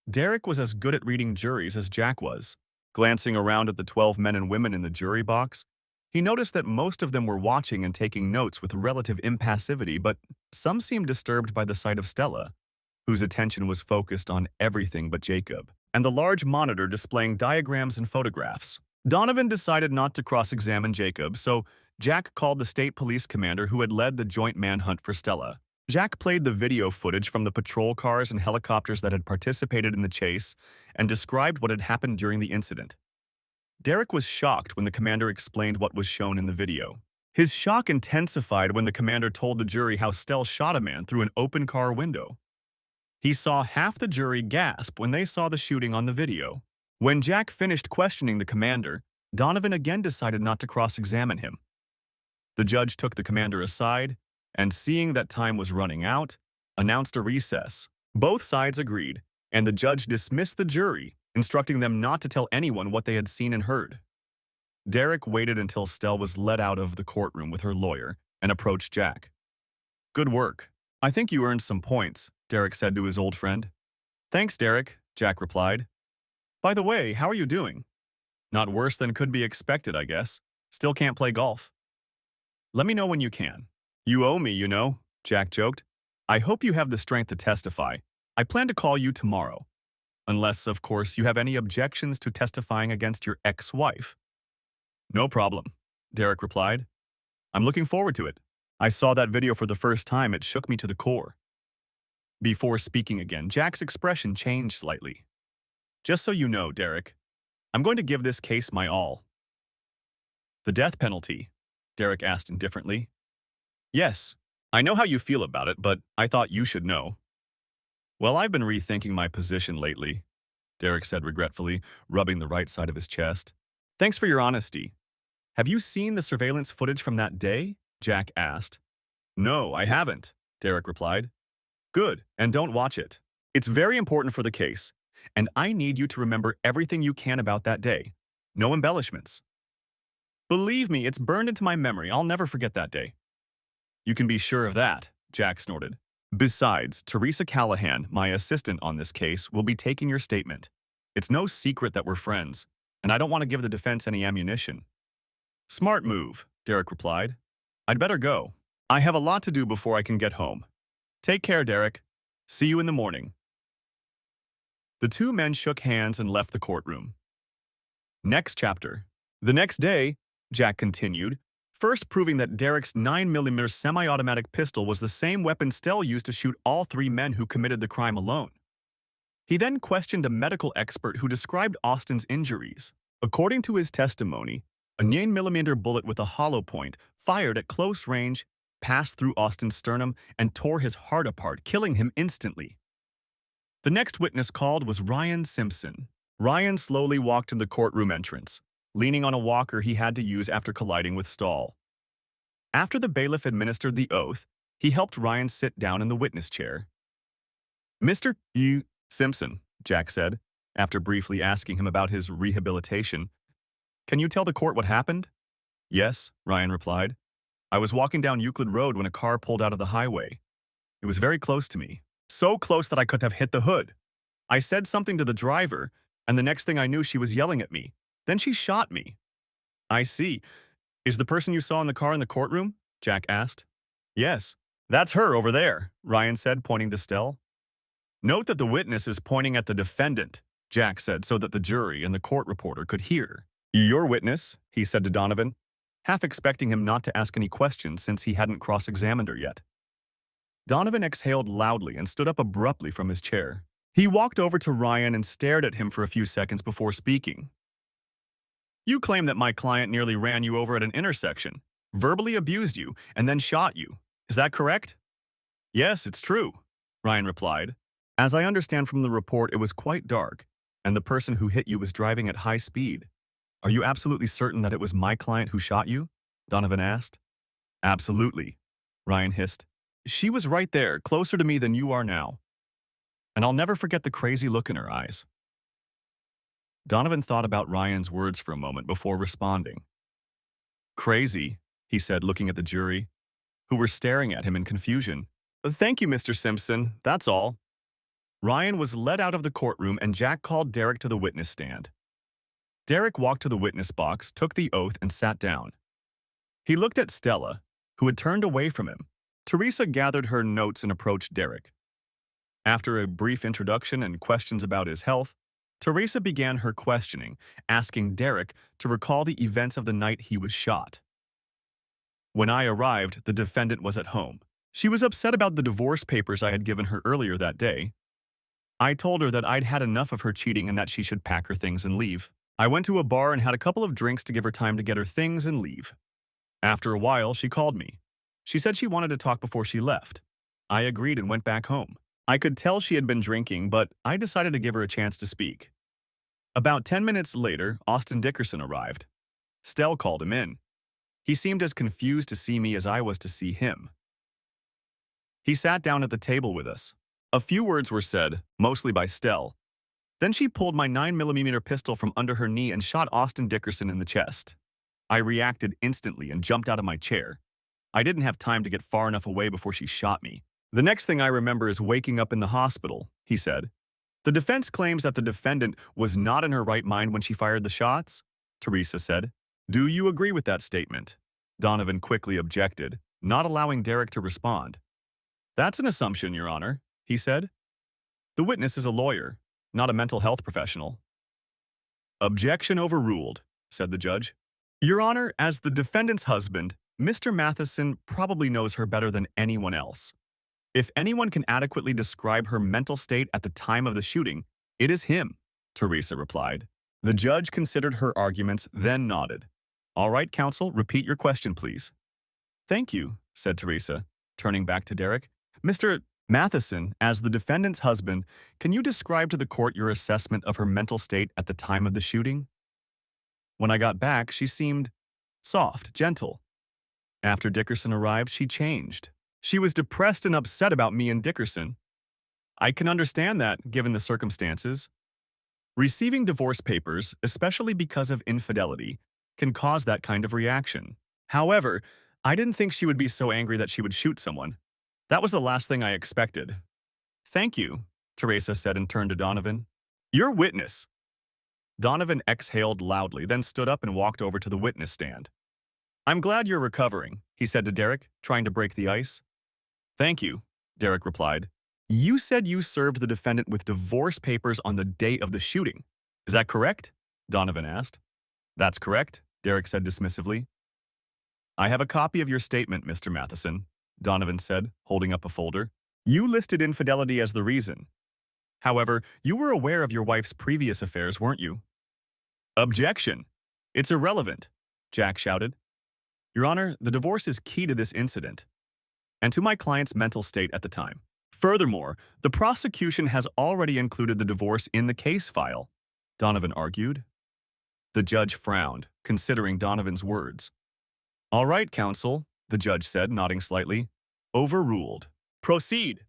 Derek was as good at reading juries as Jack was. Glancing around at the 12 men and women in the jury box, he noticed that most of them were watching and taking notes with relative impassivity, but some seemed disturbed by the sight of Stella, whose attention was focused on everything but Jacob, and the large monitor displaying diagrams and photographs. Donovan decided not to cross-examine Jacob, so Jack called the state police commander who had led the joint manhunt for Stella. Jack played the video footage from the patrol cars and helicopters that had participated in the chase and described what had happened during the incident. Derek was shocked when the commander explained what was shown in the video. His shock intensified when the commander told the jury how Stell shot a man through an open car window. He saw half the jury gasp when they saw the shooting on the video. When Jack finished questioning the commander, Donovan again decided not to cross-examine him. The judge took the commander aside and, seeing that time was running out, announced a recess. Both sides agreed, and the judge dismissed the jury, instructing them not to tell anyone what they had seen and heard. Derek waited until Stell was led out of the courtroom with her lawyer and approached Jack. "Good work. I think you earned some points," Derek said to his old friend. "Thanks, Derek," Jack replied. "By the way, how are you doing?" "Not worse than could be expected, I guess. Still can't play golf." "Let me know when you can." "You owe me, you know," Jack joked. "I hope you have the strength to testify. I plan to call you tomorrow. Unless, of course, you have any objections to testifying against your ex-wife." "No problem," Derek replied. "I'm looking forward to it. I saw that video for the first time. It shook me to the core." Before speaking again, Jack's expression changed slightly. "Just so you know, Derek, I'm going to give this case my all." "The death penalty?" Derek asked indifferently. "Yes, I know how you feel about it, but I thought you should know." "Well, I've been rethinking my position lately," Derek said regretfully, rubbing the right side of his chest. "Thanks for your honesty. Have you seen the surveillance footage from that day?" Jack asked. "No, I haven't," Derek replied. "Good, and don't watch it. It's very important for the case, and I need you to remember everything you can about that day. No embellishments." "Believe me, it's burned into my memory. I'll never forget that day." "You can be sure of that," Jack snorted. "Besides, Teresa Callahan, my assistant on this case, will be taking your statement. It's no secret that we're friends, and I don't want to give the defense any ammunition." "Smart move," Derek replied. "I'd better go. I have a lot to do before I can get home. Take care, Derek. See you in the morning." The two men shook hands and left the courtroom. Next chapter. The next day, Jack continued, first proving that Derek's 9mm semi-automatic pistol was the same weapon Stell used to shoot all three men who committed the crime alone. He then questioned a medical expert who described Austin's injuries. According to his testimony, A 9mm bullet with a hollow point, fired at close range, passed through Austin's sternum and tore his heart apart, killing him instantly. The next witness called was Ryan Simpson. Ryan slowly walked to the courtroom entrance, leaning on a walker he had to use after colliding with Stahl. After the bailiff administered the oath, he helped Ryan sit down in the witness chair. Mr. Simpson, Jack said, after briefly asking him about his rehabilitation. Can you tell the court what happened? Yes, Ryan replied. I was walking down Euclid Road when a car pulled out of the highway. It was very close to me, so close that I could have hit the hood. I said something to the driver, and the next thing I knew she was yelling at me. Then she shot me. I see. Is the person you saw in the car in the courtroom? Jack asked. Yes, that's her over there, Ryan said, pointing to Stell. Note that the witness is pointing at the defendant, Jack said, so that the jury and the court reporter could hear. Your witness, he said to Donovan, half expecting him not to ask any questions since he hadn't cross-examined her yet. Donovan exhaled loudly and stood up abruptly from his chair. He walked over to Ryan and stared at him for a few seconds before speaking. You claim that my client nearly ran you over at an intersection, verbally abused you, and then shot you. Is that correct? Yes, it's true, Ryan replied. As I understand from the report, it was quite dark, and the person who hit you was driving at high speed. Are you absolutely certain that it was my client who shot you? Donovan asked. Absolutely, Ryan hissed. She was right there, closer to me than you are now. And I'll never forget the crazy look in her eyes. Donovan thought about Ryan's words for a moment before responding. Crazy, he said, looking at the jury, who were staring at him in confusion. Thank you, Mr. Simpson, that's all. Ryan was led out of the courtroom and Jack called Derek to the witness stand. Derek walked to the witness box, took the oath, and sat down. He looked at Stella, who had turned away from him. Teresa gathered her notes and approached Derek. After a brief introduction and questions about his health, Teresa began her questioning, asking Derek to recall the events of the night he was shot. When I arrived, the defendant was at home. She was upset about the divorce papers I had given her earlier that day. I told her that I'd had enough of her cheating and that she should pack her things and leave. I went to a bar and had a couple of drinks to give her time to get her things and leave. After a while, she called me. She said she wanted to talk before she left. I agreed and went back home. I could tell she had been drinking, but I decided to give her a chance to speak. About 10 minutes later, Austin Dickerson arrived. Stell called him in. He seemed as confused to see me as I was to see him. He sat down at the table with us. A few words were said, mostly by Stell. Then she pulled my 9mm pistol from under her knee and shot Austin Dickerson in the chest. I reacted instantly and jumped out of my chair. I didn't have time to get far enough away before she shot me. The next thing I remember is waking up in the hospital, he said. The defense claims that the defendant was not in her right mind when she fired the shots, Teresa said. Do you agree with that statement? Donovan quickly objected, not allowing Derek to respond. That's an assumption, Your Honor, he said. The witness is a lawyer, not a mental health professional. Objection overruled, said the judge. Your Honor, as the defendant's husband, Mr. Matheson probably knows her better than anyone else. If anyone can adequately describe her mental state at the time of the shooting, it is him, Teresa replied. The judge considered her arguments, then nodded. All right, counsel, repeat your question, please. Thank you, said Teresa, turning back to Derek. Mr. Matheson, as the defendant's husband, can you describe to the court your assessment of her mental state at the time of the shooting? When I got back, she seemed soft, gentle. After Dickerson arrived, she changed. She was depressed and upset about me and Dickerson. I can understand that, given the circumstances. Receiving divorce papers, especially because of infidelity, can cause that kind of reaction. However, I didn't think she would be so angry that she would shoot someone. That was the last thing I expected. Thank you, Teresa said and turned to Donovan. Your witness. Donovan exhaled loudly, then stood up and walked over to the witness stand. I'm glad you're recovering, he said to Derek, trying to break the ice. Thank you, Derek replied. You said you served the defendant with divorce papers on the day of the shooting. Is that correct? Donovan asked. That's correct, Derek said dismissively. I have a copy of your statement, Mr. Matheson, Donovan said, holding up a folder. You listed infidelity as the reason. However, you were aware of your wife's previous affairs, weren't you? Objection. It's irrelevant. Jack shouted. Your Honor, the divorce is key to this incident and to my client's mental state at the time. Furthermore, the prosecution has already included the divorce in the case file, Donovan argued. The judge frowned, considering Donovan's words. All right, counsel, the judge said, nodding slightly. Overruled. Proceed.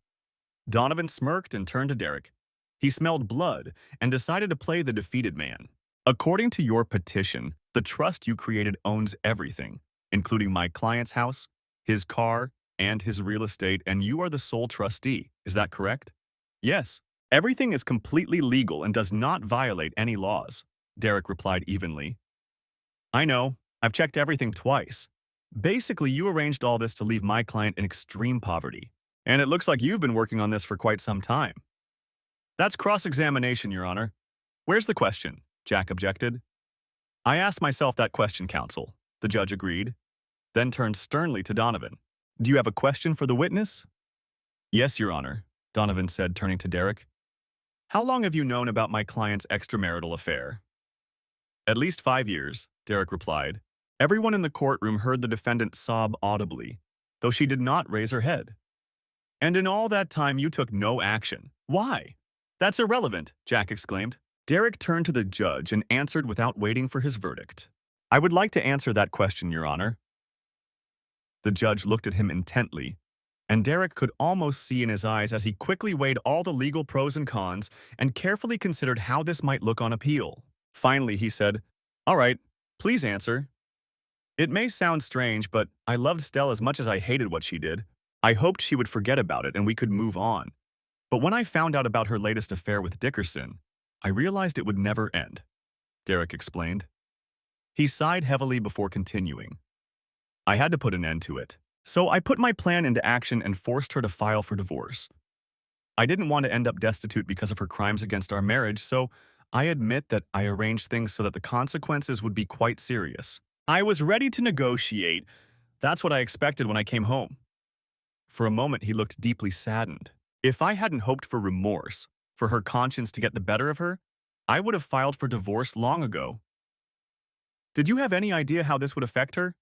Donovan smirked and turned to Derek. He smelled blood and decided to play the defeated man. According to your petition, the trust you created owns everything, including my client's house, his car, and his real estate, and you are the sole trustee. Is that correct? Yes. Everything is completely legal and does not violate any laws, Derek replied evenly. I know. I've checked everything twice. Basically, you arranged all this to leave my client in extreme poverty. And it looks like you've been working on this for quite some time. That's cross-examination, Your Honor. Where's the question? Jack objected. I asked myself that question, counsel, the judge agreed, then turned sternly to Donovan. Do you have a question for the witness? Yes, Your Honor, Donovan said, turning to Derek. How long have you known about my client's extramarital affair? At least 5 years, Derek replied. Everyone in the courtroom heard the defendant sob audibly, though she did not raise her head. And in all that time, you took no action. Why? That's irrelevant, Jack exclaimed. Derek turned to the judge and answered without waiting for his verdict. I would like to answer that question, Your Honor. The judge looked at him intently, and Derek could almost see in his eyes as he quickly weighed all the legal pros and cons and carefully considered how this might look on appeal. Finally, he said, All right, please answer. It may sound strange, but I loved Stell as much as I hated what she did. I hoped she would forget about it and we could move on. But when I found out about her latest affair with Dickerson, I realized it would never end, Derek explained. He sighed heavily before continuing. I had to put an end to it. So I put my plan into action and forced her to file for divorce. I didn't want to end up destitute because of her crimes against our marriage, so I admit that I arranged things so that the consequences would be quite serious. I was ready to negotiate. That's what I expected when I came home. For a moment, he looked deeply saddened. If I hadn't hoped for remorse, for her conscience to get the better of her, I would have filed for divorce long ago. Did you have any idea how this would affect her?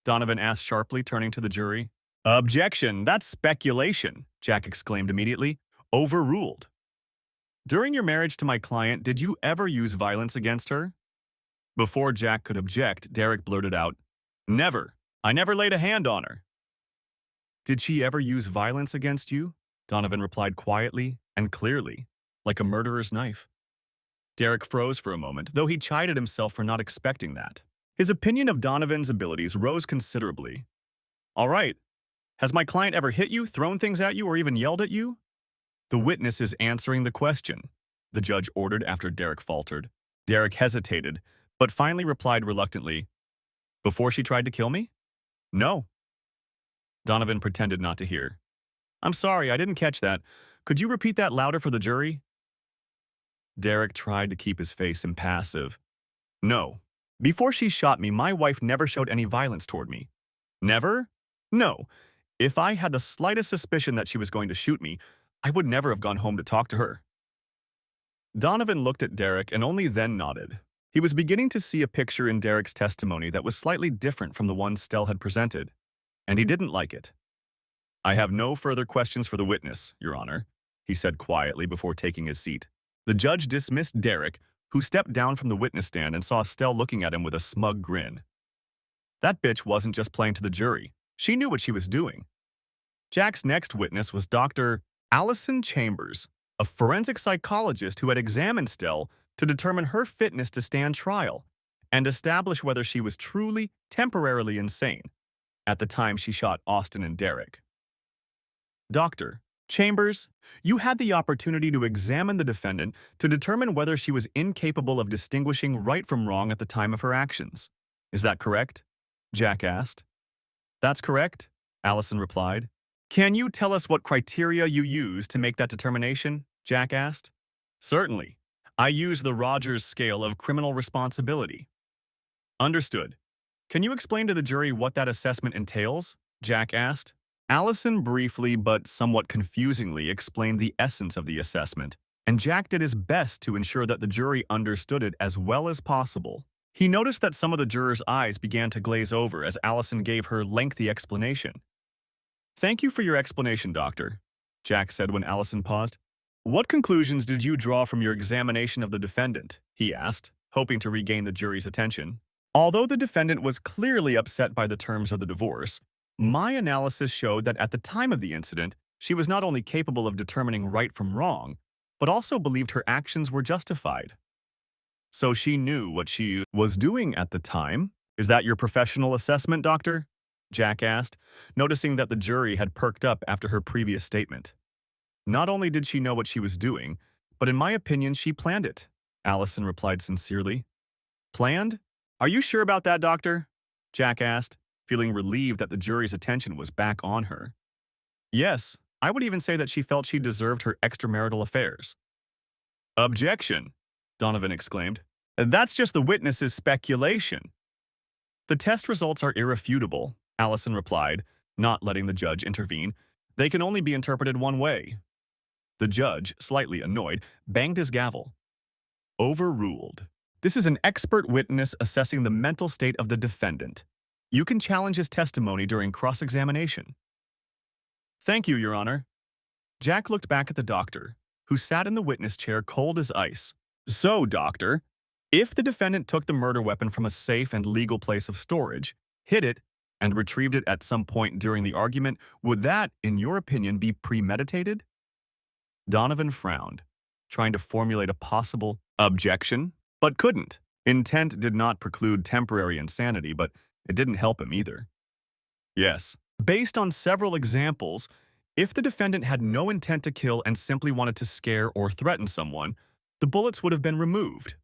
Donovan asked sharply, turning to the jury. Objection, that's speculation, Jack exclaimed immediately. Overruled. During your marriage to my client, did you ever use violence against her? Before Jack could object, Derek blurted out, Never. I never laid a hand on her. Did she ever use violence against you? Donovan replied quietly and clearly, like a murderer's knife. Derek froze for a moment, though he chided himself for not expecting that. His opinion of Donovan's abilities rose considerably. All right. Has my client ever hit you, thrown things at you, or even yelled at you? The witness is answering the question, the judge ordered after Derek faltered. Derek hesitated, but finally replied reluctantly, Before she tried to kill me? No. Donovan pretended not to hear. I'm sorry, I didn't catch that. Could you repeat that louder for the jury? Derek tried to keep his face impassive. No. Before she shot me, my wife never showed any violence toward me. Never? No. If I had the slightest suspicion that she was going to shoot me, I would never have gone home to talk to her. Donovan looked at Derek and only then nodded. He was beginning to see a picture in Derek's testimony that was slightly different from the one Stell had presented, and he didn't like it. I have no further questions for the witness, Your Honor, he said quietly before taking his seat. The judge dismissed Derek, who stepped down from the witness stand and saw Stell looking at him with a smug grin. That bitch wasn't just playing to the jury. She knew what she was doing. Jack's next witness was Dr. Allison Chambers, a forensic psychologist who had examined Stell to determine her fitness to stand trial and establish whether she was truly temporarily insane at the time she shot Austin and Derek. Dr. Chambers, you had the opportunity to examine the defendant to determine whether she was incapable of distinguishing right from wrong at the time of her actions. Is that correct? Jack asked. That's correct, Allison replied. Can you tell us what criteria you used to make that determination? Jack asked. Certainly. I used the Rogers scale of criminal responsibility. Understood. Can you explain to the jury what that assessment entails? Jack asked. Allison briefly but somewhat confusingly explained the essence of the assessment, and Jack did his best to ensure that the jury understood it as well as possible. He noticed that some of the jurors' eyes began to glaze over as Allison gave her lengthy explanation. "Thank you for your explanation, Doctor," Jack said when Allison paused. "What conclusions did you draw from your examination of the defendant?" he asked, hoping to regain the jury's attention. Although the defendant was clearly upset by the terms of the divorce, my analysis showed that at the time of the incident, she was not only capable of determining right from wrong, but also believed her actions were justified. So she knew what she was doing at the time? Is that your professional assessment, Doctor? Jack asked, noticing that the jury had perked up after her previous statement. Not only did she know what she was doing, but in my opinion, she planned it, Allison replied sincerely. Planned? Are you sure about that, Doctor? Jack asked, feeling relieved that the jury's attention was back on her. Yes, I would even say that she felt she deserved her extramarital affairs. Objection, Donovan exclaimed. That's just the witness's speculation. The test results are irrefutable, Allison replied, not letting the judge intervene. They can only be interpreted one way. The judge, slightly annoyed, banged his gavel. Overruled. This is an expert witness assessing the mental state of the defendant. You can challenge his testimony during cross-examination. Thank you, Your Honor. Jack looked back at the doctor, who sat in the witness chair cold as ice. So, Doctor, if the defendant took the murder weapon from a safe and legal place of storage, hid it, and retrieved it at some point during the argument, would that, in your opinion, be premeditated? Donovan frowned, trying to formulate a possible objection, but couldn't. Intent did not preclude temporary insanity, but it didn't help him either. Yes, based on several examples, if the defendant had no intent to kill and simply wanted to scare or threaten someone, the bullets would have been removed.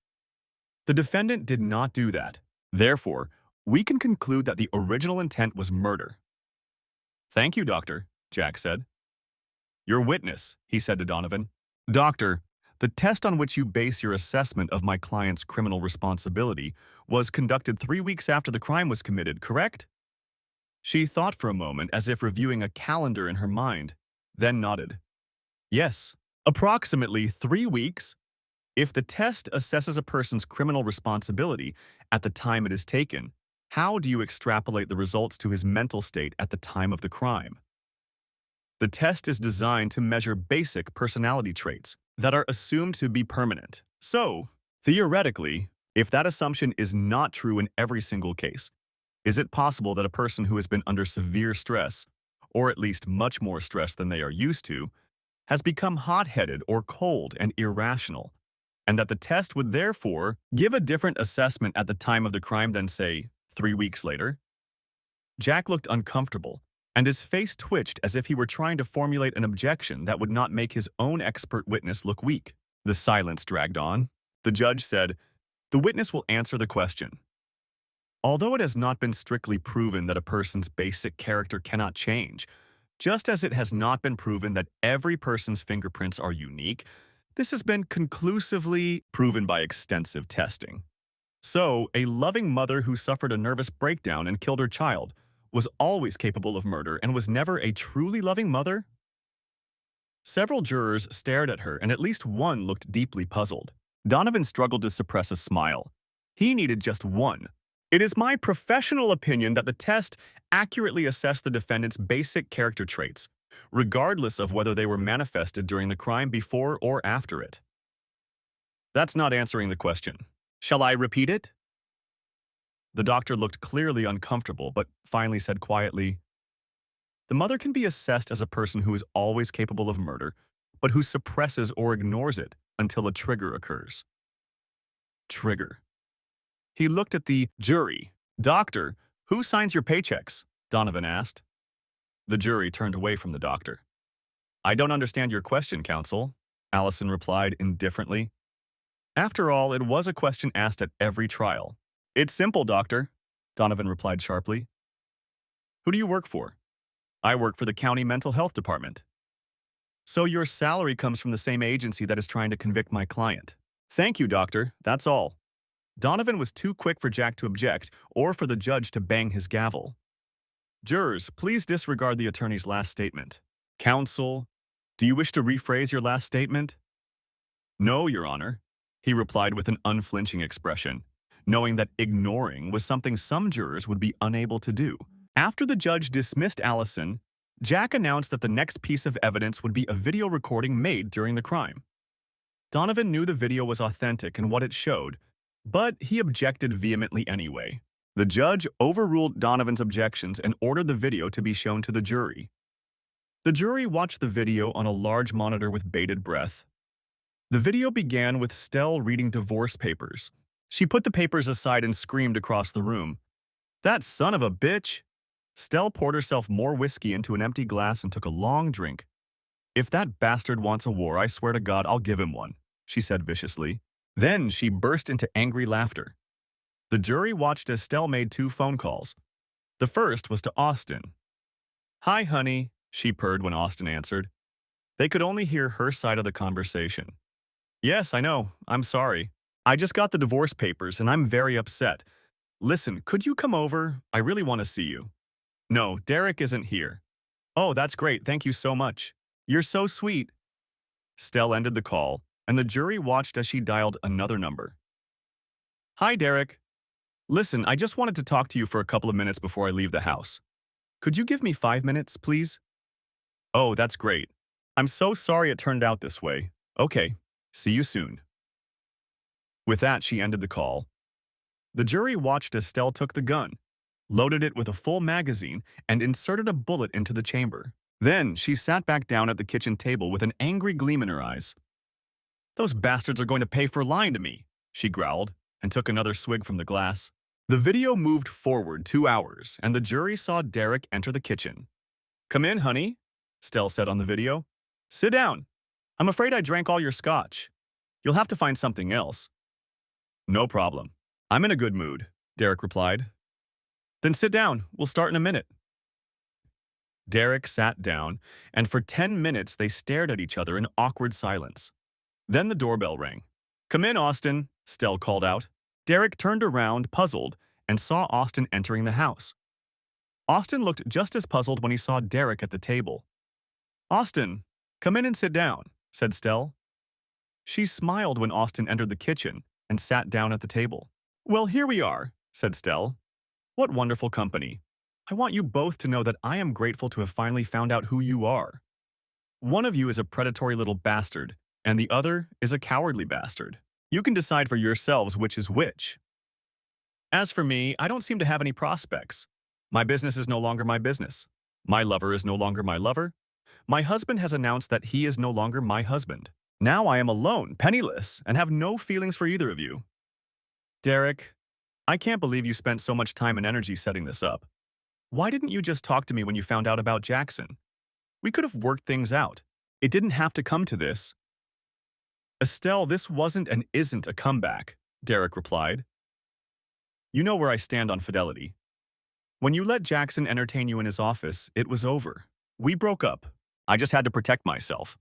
The defendant did not do that. Therefore, we can conclude that the original intent was murder. Thank you, Doctor, Jack said. Your witness, he said to Donovan. Doctor, the test on which you base your assessment of my client's criminal responsibility was conducted 3 weeks after the crime was committed, correct? She thought for a moment as if reviewing a calendar in her mind, then nodded. Yes, approximately 3 weeks. If the test assesses a person's criminal responsibility at the time it is taken, how do you extrapolate the results to his mental state at the time of the crime? The test is designed to measure basic personality traits that are assumed to be permanent. So, theoretically, if that assumption is not true in every single case, is it possible that a person who has been under severe stress, or at least much more stress than they are used to, has become hot-headed or cold and irrational, and that the test would therefore give a different assessment at the time of the crime than, say, 3 weeks later? Jack looked uncomfortable, and his face twitched as if he were trying to formulate an objection that would not make his own expert witness look weak. The silence dragged on. The judge said, "The witness will answer the question." Although it has not been strictly proven that a person's basic character cannot change, just as it has not been proven that every person's fingerprints are unique, this has been conclusively proven by extensive testing. So, a loving mother who suffered a nervous breakdown and killed her child was always capable of murder and was never a truly loving mother? Several jurors stared at her, and at least one looked deeply puzzled. Donovan struggled to suppress a smile. He needed just one. It is my professional opinion that the test accurately assessed the defendant's basic character traits, regardless of whether they were manifested during the crime before or after it. That's not answering the question. Shall I repeat it? The doctor looked clearly uncomfortable, but finally said quietly, the mother can be assessed as a person who is always capable of murder, but who suppresses or ignores it until a trigger occurs. Trigger. He looked at the jury. Doctor, who signs your paychecks? Donovan asked. The jury turned away from the doctor. I don't understand your question, counsel, Allison replied indifferently. After all, it was a question asked at every trial. It's simple, doctor, Donovan replied sharply. Who do you work for? I work for the county mental health department. So your salary comes from the same agency that is trying to convict my client. Thank you, doctor, that's all. Donovan was too quick for Jack to object or for the judge to bang his gavel. Jurors, please disregard the attorney's last statement. Counsel, do you wish to rephrase your last statement? No, Your Honor, he replied with an unflinching expression. knowing that ignoring was something some jurors would be unable to do. After the judge dismissed Allison, Jack announced that the next piece of evidence would be a video recording made during the crime. Donovan knew the video was authentic in what it showed, but he objected vehemently anyway. The judge overruled Donovan's objections and ordered the video to be shown to the jury. The jury watched the video on a large monitor with bated breath. The video began with Stell reading divorce papers. She put the papers aside and screamed across the room, "That son of a bitch!" Stell poured herself more whiskey into an empty glass and took a long drink. "If that bastard wants a war, I swear to God I'll give him one," she said viciously. Then she burst into angry laughter. The jury watched as Stell made 2 phone calls. The first was to Austin. "Hi, honey," she purred when Austin answered. They could only hear her side of the conversation. "Yes, I know. I'm sorry. I just got the divorce papers and I'm very upset. Listen, could you come over? I really want to see you." "No, Derek isn't here." "Oh, that's great. Thank you so much. You're so sweet." Stell ended the call, and the jury watched as she dialed another number. "Hi, Derek. Listen, I just wanted to talk to you for a couple of minutes before I leave the house. Could you give me 5 minutes, please?" "Oh, that's great. I'm so sorry it turned out this way. Okay, see you soon." With that, she ended the call. The jury watched as Stell took the gun, loaded it with a full magazine, and inserted a bullet into the chamber. Then she sat back down at the kitchen table with an angry gleam in her eyes. "Those bastards are going to pay for lying to me," she growled, and took another swig from the glass. The video moved forward 2 hours, and the jury saw Derek enter the kitchen. "Come in, honey," Stell said on the video. "Sit down. I'm afraid I drank all your scotch. You'll have to find something else." "No problem. I'm in a good mood," Derek replied. "Then sit down. We'll start in a minute." Derek sat down, and for 10 minutes they stared at each other in awkward silence. Then the doorbell rang. "Come in, Austin," Stell called out. Derek turned around, puzzled, and saw Austin entering the house. Austin looked just as puzzled when he saw Derek at the table. "Austin, come in and sit down," said Stell. She smiled when Austin entered the kitchen and sat down at the table. "Well, here we are," said Stell. "What wonderful company. I want you both to know that I am grateful to have finally found out who you are. One of you is a predatory little bastard, and the other is a cowardly bastard. You can decide for yourselves which is which. As for me, I don't seem to have any prospects. My business is no longer my business. My lover is no longer my lover. My husband has announced that he is no longer my husband. Now I am alone, penniless, and have no feelings for either of you. Derek, I can't believe you spent so much time and energy setting this up. Why didn't you just talk to me when you found out about Jackson? We could have worked things out. It didn't have to come to this." "Estelle, this wasn't and isn't a comeback," Derek replied. "You know where I stand on fidelity. When you let Jackson entertain you in his office, it was over. We broke up. I just had to protect myself."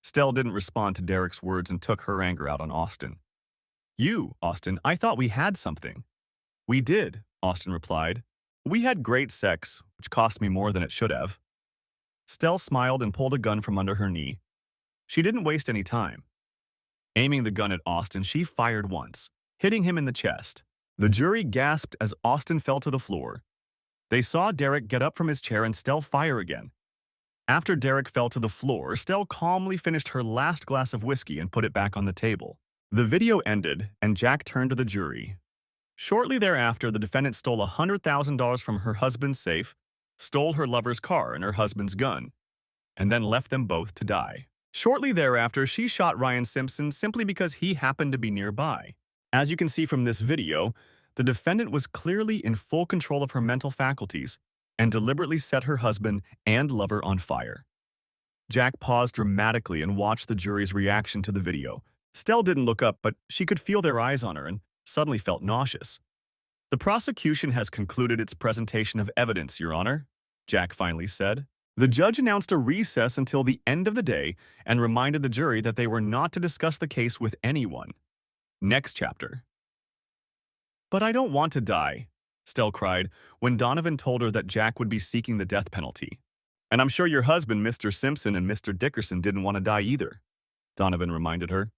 Stell didn't respond to Derek's words and took her anger out on Austin. "You, Austin, I thought we had something." "We did," Austin replied. "We had great sex, which cost me more than it should have." Stell smiled and pulled a gun from under her knee. She didn't waste any time. Aiming the gun at Austin, she fired once, hitting him in the chest. The jury gasped as Austin fell to the floor. They saw Derek get up from his chair and Stell fire again. After Derek fell to the floor, Stell calmly finished her last glass of whiskey and put it back on the table. The video ended, and Jack turned to the jury. Shortly thereafter, the defendant stole $100,000 from her husband's safe, stole her lover's car and her husband's gun, and then left them both to die. Shortly thereafter, she shot Ryan Simpson simply because he happened to be nearby. As you can see from this video, the defendant was clearly in full control of her mental faculties and deliberately set her husband and lover on fire. Jack paused dramatically and watched the jury's reaction to the video. Stell didn't look up, but she could feel their eyes on her and suddenly felt nauseous. "The prosecution has concluded its presentation of evidence, Your Honor," Jack finally said. The judge announced a recess until the end of the day and reminded the jury that they were not to discuss the case with anyone. Next chapter. "But I don't want to die," Stell cried when Donovan told her that Jack would be seeking the death penalty. "And I'm sure your husband, Mr. Simpson, and Mr. Dickerson didn't want to die either," Donovan reminded her.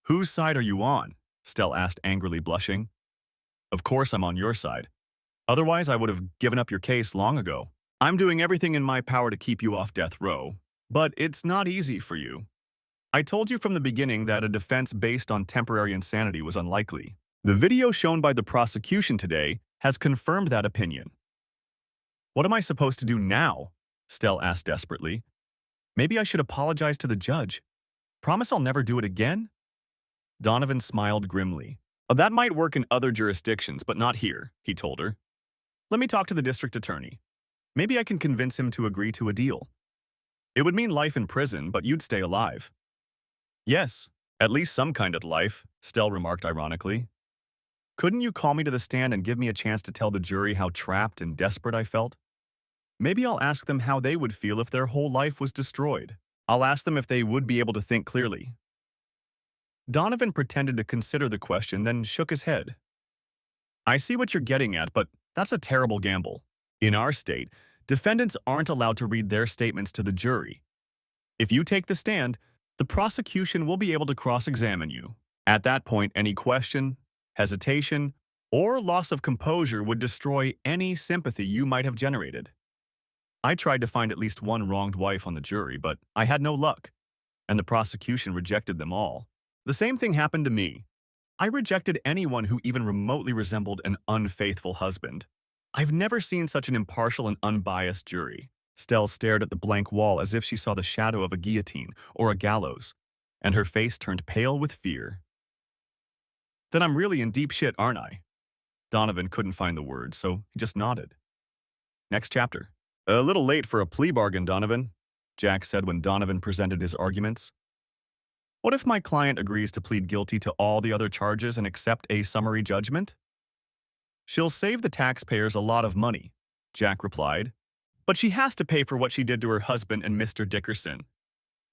"Whose side are you on?" Stell asked angrily, blushing. Of course I'm on your side. Otherwise, I would have given up your case long ago. I'm doing everything in my power to keep you off death row. But it's not easy for you. I told you from the beginning that a defense based on temporary insanity was unlikely. The video shown by the prosecution today has confirmed that opinion. What am I supposed to do now? Stell asked desperately. Maybe I should apologize to the judge. Promise I'll never do it again? Donovan smiled grimly. That might work in other jurisdictions, but not here, he told her. Let me talk to the district attorney. Maybe I can convince him to agree to a deal. It would mean life in prison, but you'd stay alive. Yes, at least some kind of life, Stell remarked ironically. Couldn't you call me to the stand and give me a chance to tell the jury how trapped and desperate I felt? Maybe I'll ask them how they would feel if their whole life was destroyed. I'll ask them if they would be able to think clearly. Donovan pretended to consider the question, then shook his head. I see what you're getting at, but that's a terrible gamble. In our state, defendants aren't allowed to read their statements to the jury. If you take the stand, the prosecution will be able to cross-examine you. At that point, any question, hesitation, or loss of composure would destroy any sympathy you might have generated. I tried to find at least one wronged wife on the jury, but I had no luck, and the prosecution rejected them all. The same thing happened to me. I rejected anyone who even remotely resembled an unfaithful husband. I've never seen such an impartial and unbiased jury. Stell stared at the blank wall as if she saw the shadow of a guillotine or a gallows, and her face turned pale with fear. Then I'm really in deep shit, aren't I? Donovan couldn't find the words, so he just nodded. Next chapter. A little late for a plea bargain, Donovan, Jack said when Donovan presented his arguments. What if my client agrees to plead guilty to all the other charges and accept a summary judgment? She'll save the taxpayers a lot of money, Jack replied. But she has to pay for what she did to her husband and Mr. Dickerson.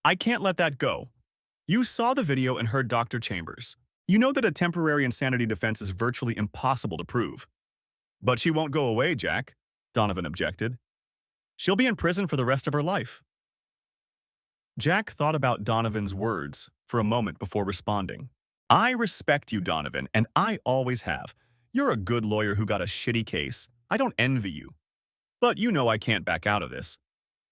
I can't let that go. You saw the video and heard Dr. Chambers. You know that a temporary insanity defense is virtually impossible to prove. But she won't go away, Jack, Donovan objected. She'll be in prison for the rest of her life. Jack thought about Donovan's words for a moment before responding. I respect you, Donovan, and I always have. You're a good lawyer who got a shitty case. I don't envy you. But you know I can't back out of this.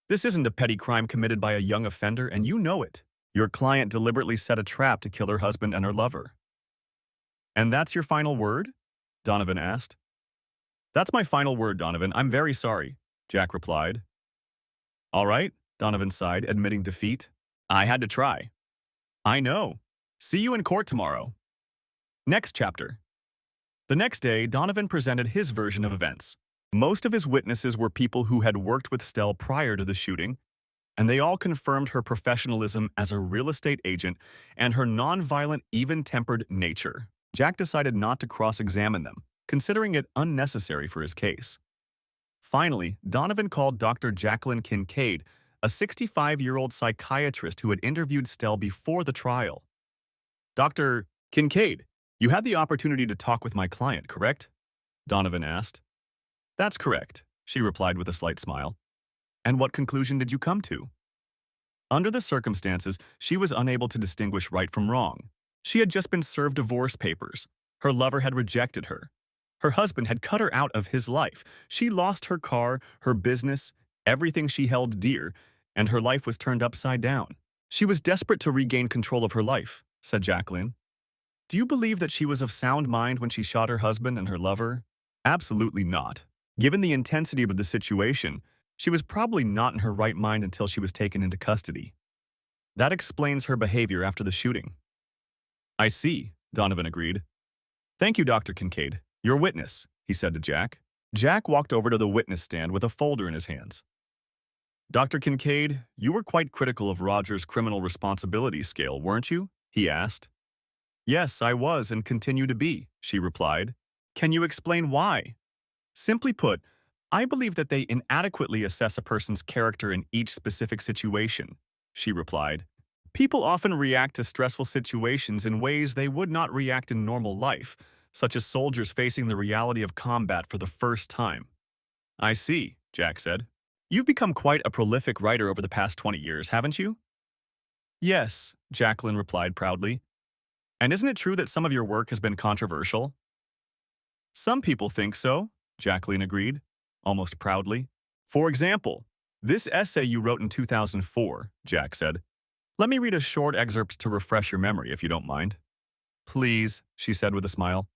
This isn't a petty crime committed by a young offender, and you know it. Your client deliberately set a trap to kill her husband and her lover. And that's your final word? Donovan asked. That's my final word, Donovan. I'm very sorry, Jack replied. All right, Donovan sighed, admitting defeat. I had to try. I know. See you in court tomorrow. Next chapter. The next day, Donovan presented his version of events. Most of his witnesses were people who had worked with Stell prior to the shooting, and they all confirmed her professionalism as a real estate agent and her nonviolent, even-tempered nature. Jack decided not to cross-examine them, considering it unnecessary for his case. Finally, Donovan called Dr. Jacqueline Kincaid, a 65-year-old psychiatrist who had interviewed Stell before the trial. Dr. Kincaid, you had the opportunity to talk with my client, correct? Donovan asked. That's correct, she replied with a slight smile. And what conclusion did you come to? Under the circumstances, she was unable to distinguish right from wrong. She had just been served divorce papers. Her lover had rejected her. Her husband had cut her out of his life. She lost her car, her business, everything she held dear, and her life was turned upside down. She was desperate to regain control of her life, said Jacqueline. Do you believe that she was of sound mind when she shot her husband and her lover? Absolutely not. Given the intensity of the situation, she was probably not in her right mind until she was taken into custody. That explains her behavior after the shooting. I see, Donovan agreed. Thank you, Dr. Kincaid. Your witness, he said to Jack. Jack walked over to the witness stand with a folder in his hands. Dr. Kincaid, you were quite critical of Roger's criminal responsibility scale, weren't you? He asked. Yes, I was and continue to be, she replied. Can you explain why? Simply put, I believe that they inadequately assess a person's character in each specific situation, she replied. People often react to stressful situations in ways they would not react in normal life, such as soldiers facing the reality of combat for the first time. I see, Jack said. You've become quite a prolific writer over the past 20 years, haven't you? Yes, Jacqueline replied proudly. And isn't it true that some of your work has been controversial? Some people think so, Jacqueline agreed, almost proudly. For example, this essay you wrote in 2004, Jack said. Let me read a short excerpt to refresh your memory, if you don't mind. Please, she said with a smile.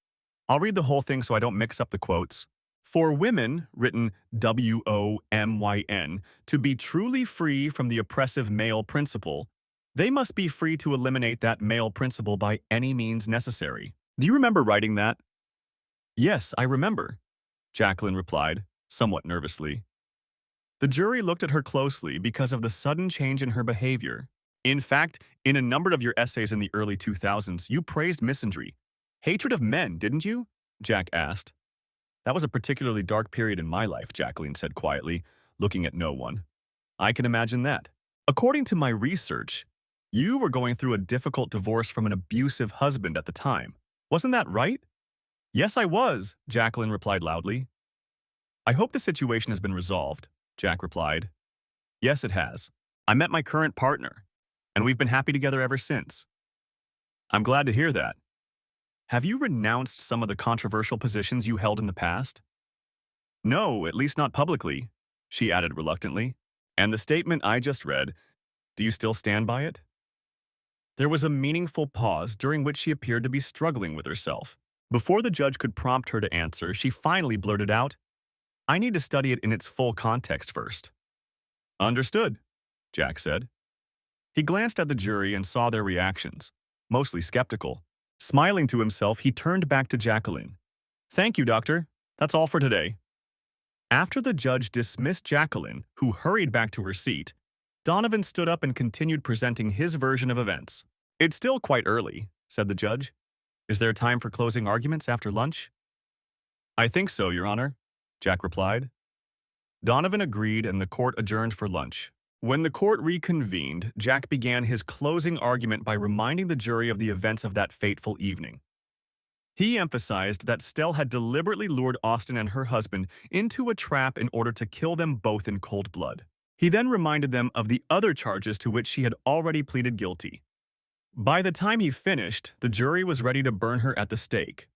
I'll read the whole thing so I don't mix up the quotes. For women, written WOMYN, to be truly free from the oppressive male principle, they must be free to eliminate that male principle by any means necessary. Do you remember writing that? Yes, I remember, Jacqueline replied, somewhat nervously. The jury looked at her closely because of the sudden change in her behavior. In fact, in a number of your essays in the early 2000s, you praised misandry. Hatred of men, didn't you? Jack asked. That was a particularly dark period in my life, Jacqueline said quietly, looking at no one. I can imagine that. According to my research, you were going through a difficult divorce from an abusive husband at the time. Wasn't that right? Yes, I was, Jacqueline replied loudly. I hope the situation has been resolved, Jack replied. Yes, it has. I met my current partner, and we've been happy together ever since. I'm glad to hear that. Have you renounced some of the controversial positions you held in the past? No, at least not publicly, she added reluctantly. And the statement I just read, do you still stand by it? There was a meaningful pause during which she appeared to be struggling with herself. Before the judge could prompt her to answer, she finally blurted out, I need to study it in its full context first. Understood, Jack said. He glanced at the jury and saw their reactions, mostly skeptical. Smiling to himself, he turned back to Jacqueline. Thank you, doctor. That's all for today. After the judge dismissed Jacqueline, who hurried back to her seat, Donovan stood up and continued presenting his version of events. It's still quite early, said the judge. Is there time for closing arguments after lunch? I think so, Your Honor, Jack replied. Donovan agreed and the court adjourned for lunch. When the court reconvened, Jack began his closing argument by reminding the jury of the events of that fateful evening. He emphasized that Stell had deliberately lured Austin and her husband into a trap in order to kill them both in cold blood. He then reminded them of the other charges to which she had already pleaded guilty. By the time he finished, the jury was ready to burn her at the stake.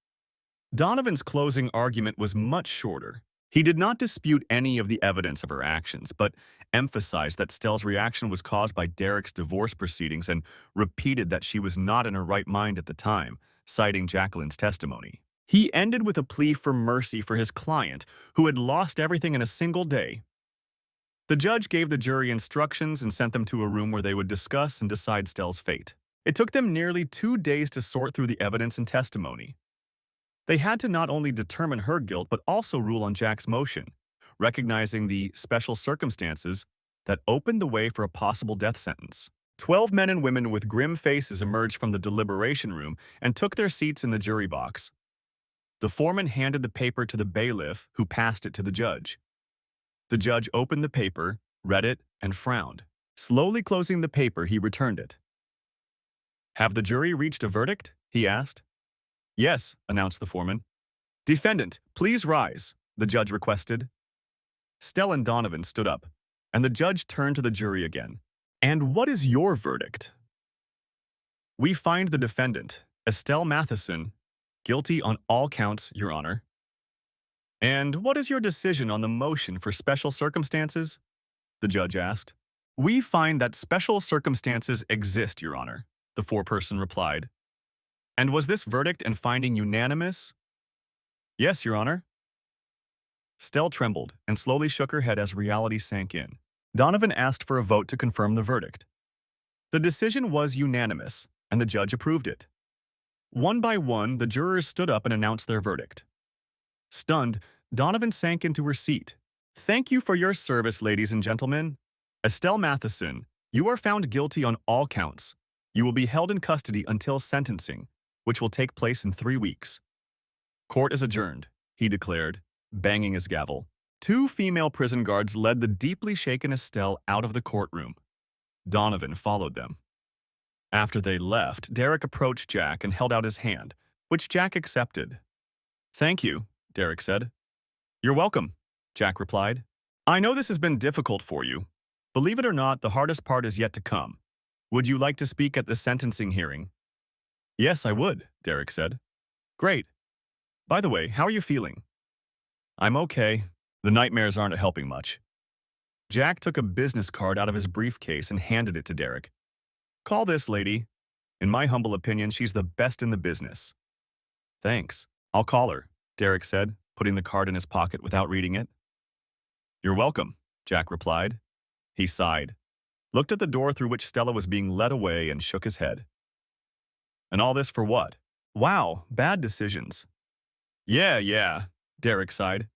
Donovan's closing argument was much shorter. He did not dispute any of the evidence of her actions, but emphasized that Stell's reaction was caused by Derek's divorce proceedings and repeated that she was not in her right mind at the time, citing Jacqueline's testimony. He ended with a plea for mercy for his client, who had lost everything in a single day. The judge gave the jury instructions and sent them to a room where they would discuss and decide Stell's fate. It took them nearly 2 days to sort through the evidence and testimony. They had to not only determine her guilt but also rule on Jack's motion, recognizing the special circumstances that opened the way for a possible death sentence. 12 men and women with grim faces emerged from the deliberation room and took their seats in the jury box. The foreman handed the paper to the bailiff, who passed it to the judge. The judge opened the paper, read it, and frowned. Slowly closing the paper, he returned it. Have the jury reached a verdict? He asked. Yes, announced the foreman. Defendant, please rise, the judge requested. Stell and Donovan stood up, and the judge turned to the jury again. And what is your verdict? We find the defendant, Estelle Matheson, guilty on all counts, Your Honor. And what is your decision on the motion for special circumstances? The judge asked. We find that special circumstances exist, Your Honor, the foreperson replied. And was this verdict and finding unanimous? Yes, Your Honor. Stell trembled and slowly shook her head as reality sank in. Donovan asked for a vote to confirm the verdict. The decision was unanimous, and the judge approved it. One by one, the jurors stood up and announced their verdict. Stunned, Donovan sank into her seat. Thank you for your service, ladies and gentlemen. Estelle Matheson, you are found guilty on all counts. You will be held in custody until sentencing, which will take place in 3 weeks. Court is adjourned, he declared, banging his gavel. 2 female prison guards led the deeply shaken Estelle out of the courtroom. Donovan followed them. After they left, Derek approached Jack and held out his hand, which Jack accepted. Thank you, Derek said. You're welcome, Jack replied. I know this has been difficult for you. Believe it or not, the hardest part is yet to come. Would you like to speak at the sentencing hearing? Yes, I would, Derek said. Great. By the way, how are you feeling? I'm okay. The nightmares aren't helping much. Jack took a business card out of his briefcase and handed it to Derek. Call this lady. In my humble opinion, she's the best in the business. Thanks. I'll call her, Derek said, putting the card in his pocket without reading it. You're welcome, Jack replied. He sighed, looked at the door through which Stella was being led away, and shook his head. And all this for what? Wow, bad decisions. Yeah, Derek sighed.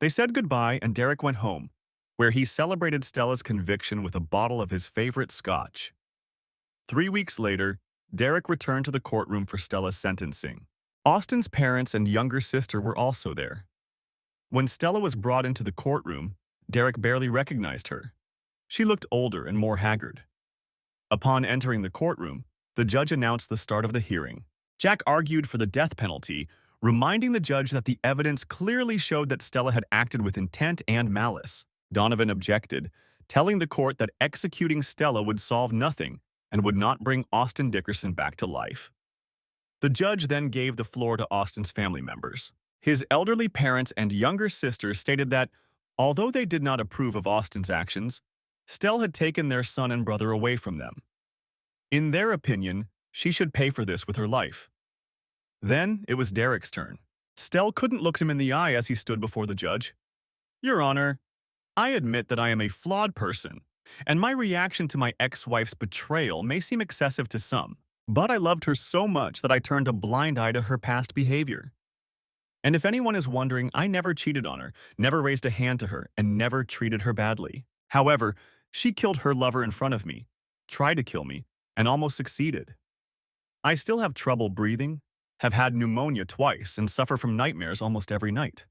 They said goodbye and Derek went home, where he celebrated Stella's conviction with a bottle of his favorite scotch. 3 weeks later, Derek returned to the courtroom for Stella's sentencing. Austin's parents and younger sister were also there. When Stella was brought into the courtroom, Derek barely recognized her. She looked older and more haggard. Upon entering the courtroom, the judge announced the start of the hearing. Jack argued for the death penalty, reminding the judge that the evidence clearly showed that Stella had acted with intent and malice. Donovan objected, telling the court that executing Stella would solve nothing and would not bring Austin Dickerson back to life. The judge then gave the floor to Austin's family members. His elderly parents and younger sister stated that, although they did not approve of Austin's actions, Stella had taken their son and brother away from them. In their opinion, she should pay for this with her life. Then it was Derek's turn. Stella couldn't look him in the eye as he stood before the judge. Your Honor, I admit that I am a flawed person, and my reaction to my ex-wife's betrayal may seem excessive to some, but I loved her so much that I turned a blind eye to her past behavior. And if anyone is wondering, I never cheated on her, never raised a hand to her, and never treated her badly. However, she killed her lover in front of me, tried to kill me, and almost succeeded. I still have trouble breathing, have had pneumonia twice, and suffer from nightmares almost every night.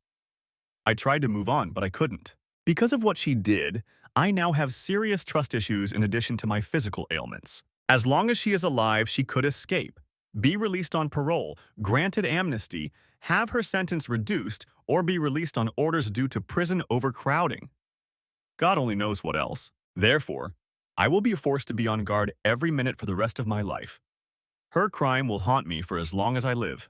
I tried to move on, but I couldn't. Because of what she did, I now have serious trust issues in addition to my physical ailments. As long as she is alive, she could escape, be released on parole, granted amnesty, have her sentence reduced, or be released on orders due to prison overcrowding. God only knows what else. Therefore, I will be forced to be on guard every minute for the rest of my life. Her crime will haunt me for as long as I live.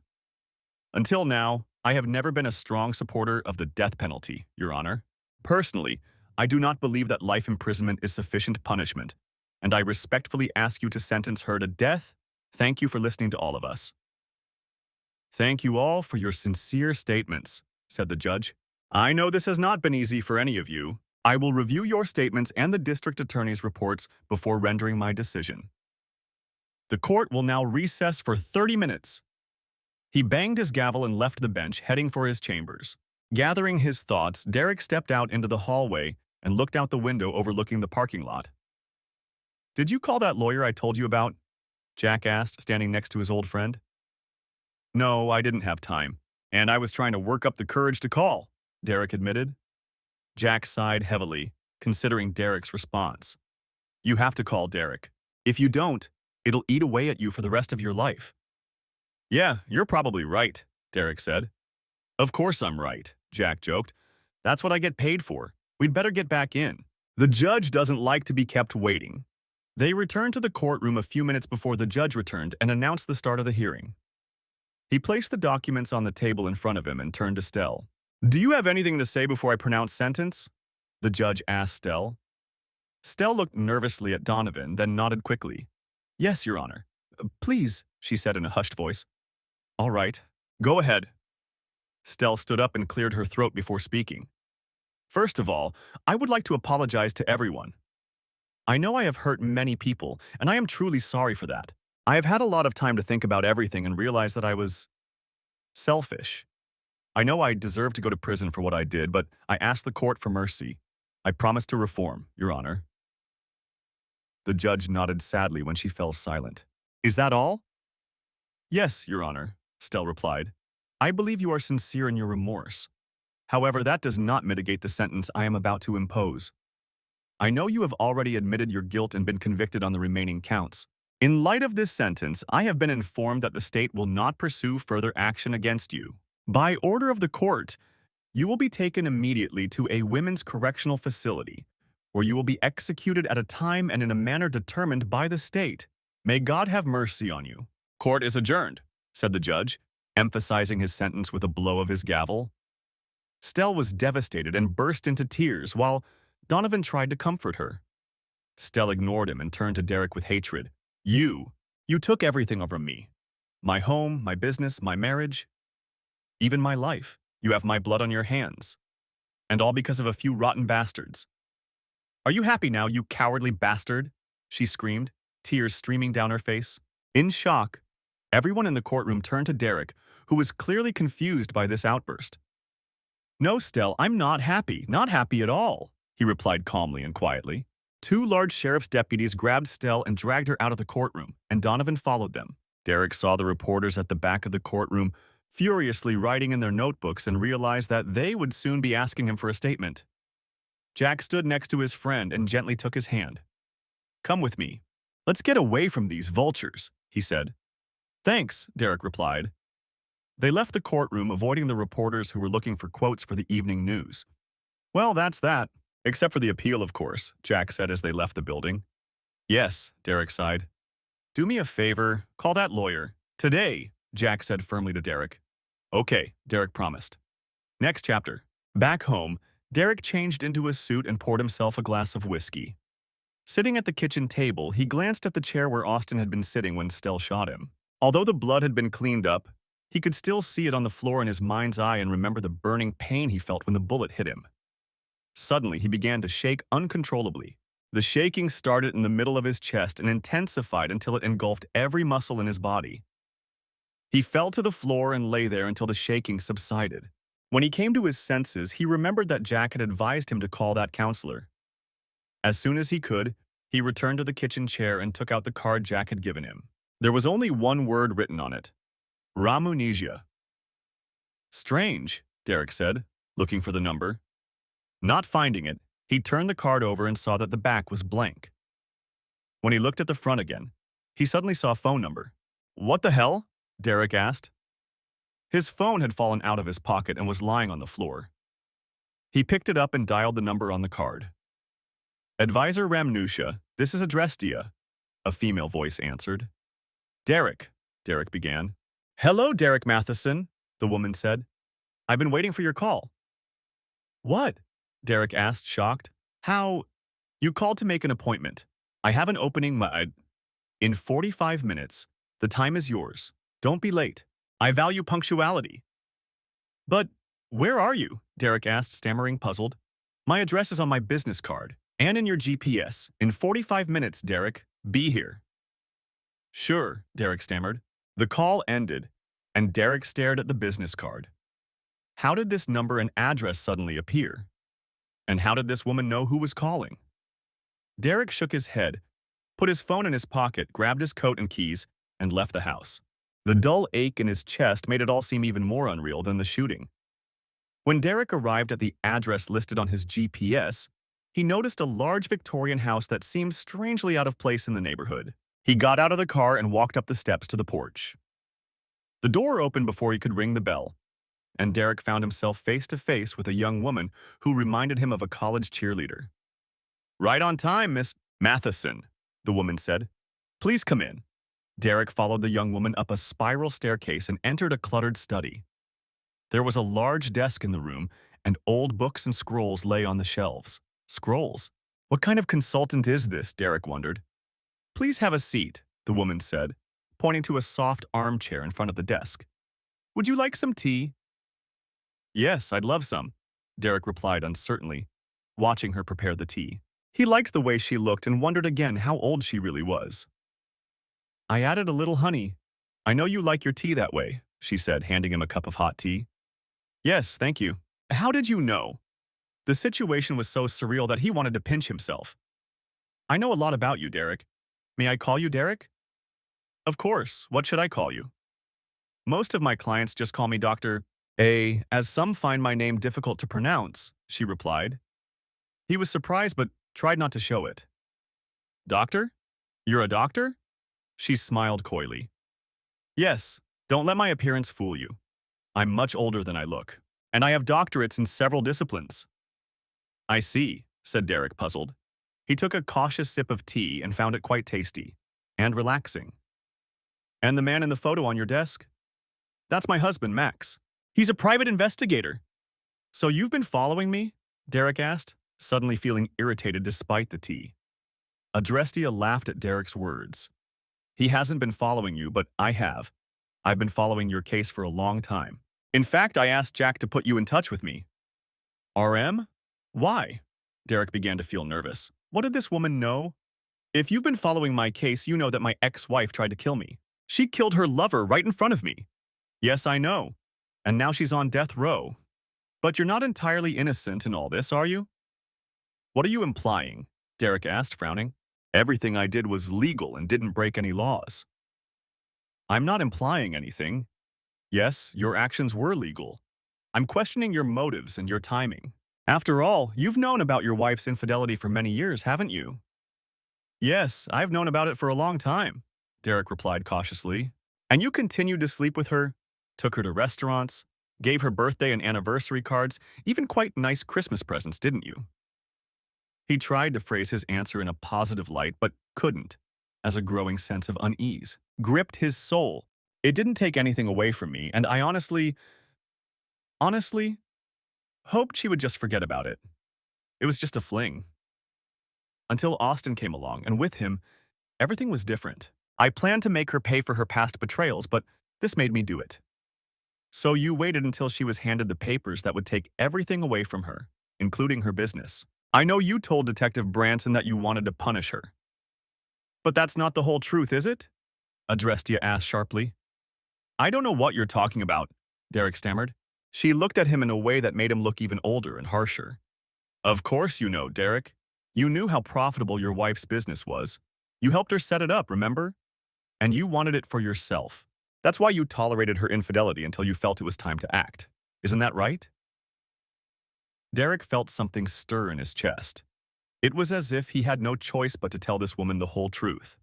Until now, I have never been a strong supporter of the death penalty, Your Honor. Personally, I do not believe that life imprisonment is sufficient punishment, and I respectfully ask you to sentence her to death. Thank you for listening to all of us. Thank you all for your sincere statements, said the judge. I know this has not been easy for any of you. I will review your statements and the district attorney's reports before rendering my decision. The court will now recess for 30 minutes. He banged his gavel and left the bench, heading for his chambers. Gathering his thoughts, Derek stepped out into the hallway and looked out the window overlooking the parking lot. Did you call that lawyer I told you about? Jack asked, standing next to his old friend. No, I didn't have time, and I was trying to work up the courage to call, Derek admitted. Jack sighed heavily, considering Derek's response. You have to call Derek. If you don't, it'll eat away at you for the rest of your life. Yeah, you're probably right, Derek said. Of course I'm right, Jack joked. That's what I get paid for. We'd better get back in. The judge doesn't like to be kept waiting. They returned to the courtroom a few minutes before the judge returned and announced the start of the hearing. He placed the documents on the table in front of him and turned to Stella. Do you have anything to say before I pronounce sentence? The judge asked Stella. Stella looked nervously at Donovan, then nodded quickly. Yes, Your Honor. Please, she said in a hushed voice. All right, go ahead. Stella stood up and cleared her throat before speaking. First of all, I would like to apologize to everyone. I know I have hurt many people, and I am truly sorry for that. I have had a lot of time to think about everything and realize that I was selfish. I know I deserve to go to prison for what I did, but I asked the court for mercy. I promise to reform, Your Honor. The judge nodded sadly when she fell silent. Is that all? Yes, Your Honor, Stella replied. I believe you are sincere in your remorse. However, that does not mitigate the sentence I am about to impose. I know you have already admitted your guilt and been convicted on the remaining counts. In light of this sentence, I have been informed that the state will not pursue further action against you. By order of the court, you will be taken immediately to a women's correctional facility, where you will be executed at a time and in a manner determined by the state. May God have mercy on you. Court is adjourned, said the judge, emphasizing his sentence with a blow of his gavel. Stell was devastated and burst into tears while Donovan tried to comfort her. Stell ignored him and turned to Derek with hatred. You took everything from me. My home, my business, my marriage, even my life. You have my blood on your hands. And all because of a few rotten bastards. Are you happy now, you cowardly bastard? She screamed, tears streaming down her face. In shock, everyone in the courtroom turned to Derek, who was clearly confused by this outburst. No, Stell, I'm not happy at all, he replied calmly and quietly. Two large sheriff's deputies grabbed Stell and dragged her out of the courtroom, and Donovan followed them. Derek saw the reporters at the back of the courtroom furiously writing in their notebooks and realized that they would soon be asking him for a statement. Jack stood next to his friend and gently took his hand. Come with me. Let's get away from these vultures, he said. Thanks, Derek replied. They left the courtroom, avoiding the reporters who were looking for quotes for the evening news. Well, that's that. Except for the appeal, of course, Jack said as they left the building. Yes, Derek sighed. Do me a favor, call that lawyer. Today, Jack said firmly to Derek. Okay, Derek promised. Next chapter. Back home, Derek changed into a suit and poured himself a glass of whiskey. Sitting at the kitchen table, he glanced at the chair where Austin had been sitting when Stell shot him. Although the blood had been cleaned up, he could still see it on the floor in his mind's eye and remember the burning pain he felt when the bullet hit him. Suddenly, he began to shake uncontrollably. The shaking started in the middle of his chest and intensified until it engulfed every muscle in his body. He fell to the floor and lay there until the shaking subsided. When he came to his senses, he remembered that Jack had advised him to call that counselor. As soon as he could, he returned to the kitchen chair and took out the card Jack had given him. There was only one word written on it. Ramunesia. Strange, Derek said, looking for the number. Not finding it, he turned the card over and saw that the back was blank. When he looked at the front again, he suddenly saw a phone number. What the hell? Derek asked. His phone had fallen out of his pocket and was lying on the floor. He picked it up and dialed the number on the card. Advisor Ramnusha, this is addressed to you, a female voice answered. Derek began. Hello, Derek Matheson, the woman said. I've been waiting for your call. What? Derek asked, shocked. How? You called to make an appointment. I have an opening in 45 minutes. The time is yours. Don't be late. I value punctuality. But where are you? Derek asked, stammering, puzzled. My address is on my business card and in your GPS. In 45 minutes, Derek. Be here. Sure, Derek stammered. The call ended, and Derek stared at the business card. How did this number and address suddenly appear? And how did this woman know who was calling? Derek shook his head, put his phone in his pocket, grabbed his coat and keys, and left the house. The dull ache in his chest made it all seem even more unreal than the shooting. When Derek arrived at the address listed on his GPS, he noticed a large Victorian house that seemed strangely out of place in the neighborhood. He got out of the car and walked up the steps to the porch. The door opened before he could ring the bell, and Derek found himself face to face with a young woman who reminded him of a college cheerleader. Right on time, Miss Matheson, the woman said. Please come in. Derek followed the young woman up a spiral staircase and entered a cluttered study. There was a large desk in the room, and old books and scrolls lay on the shelves. Scrolls? What kind of consultant is this? Derek wondered. Please have a seat, the woman said, pointing to a soft armchair in front of the desk. Would you like some tea? Yes, I'd love some, Derek replied uncertainly, watching her prepare the tea. He liked the way she looked and wondered again how old she really was. I added a little honey. I know you like your tea that way, she said, handing him a cup of hot tea. Yes, thank you. How did you know? The situation was so surreal that he wanted to pinch himself. I know a lot about you, Derek. May I call you Derek? Of course. What should I call you? Most of my clients just call me Dr. A, as some find my name difficult to pronounce, she replied. He was surprised but tried not to show it. Doctor? You're a doctor? She smiled coyly. Yes, don't let my appearance fool you. I'm much older than I look, and I have doctorates in several disciplines. I see, said Derek, puzzled. He took a cautious sip of tea and found it quite tasty and relaxing. And the man in the photo on your desk? That's my husband, Max. He's a private investigator. So you've been following me? Derek asked, suddenly feeling irritated despite the tea. Adrestia laughed at Derek's words. He hasn't been following you, but I have. I've been following your case for a long time. In fact, I asked Jack to put you in touch with me. RM? Why? Derek began to feel nervous. What did this woman know? If you've been following my case, you know that my ex-wife tried to kill me. She killed her lover right in front of me. Yes, I know. And now she's on death row. But you're not entirely innocent in all this, are you? What are you implying? Derek asked, frowning. Everything I did was legal and didn't break any laws. I'm not implying anything. Yes, your actions were legal. I'm questioning your motives and your timing. After all, you've known about your wife's infidelity for many years, haven't you? Yes, I've known about it for a long time, Derek replied cautiously. And you continued to sleep with her, took her to restaurants, gave her birthday and anniversary cards, even quite nice Christmas presents, didn't you? He tried to phrase his answer in a positive light, but couldn't, as a growing sense of unease gripped his soul. It didn't take anything away from me, and I honestly, hoped she would just forget about it. It was just a fling. Until Austin came along, and with him, everything was different. I planned to make her pay for her past betrayals, but this made me do it. So you waited until she was handed the papers that would take everything away from her, including her business. I know you told Detective Branson that you wanted to punish her. But that's not the whole truth, is it? Adrestia asked sharply. I don't know what you're talking about, Derek stammered. She looked at him in a way that made him look even older and harsher. Of course you know, Derek. You knew how profitable your wife's business was. You helped her set it up, remember? And you wanted it for yourself. That's why you tolerated her infidelity until you felt it was time to act. Isn't that right? Derek felt something stir in his chest. It was as if he had no choice but to tell this woman the whole truth.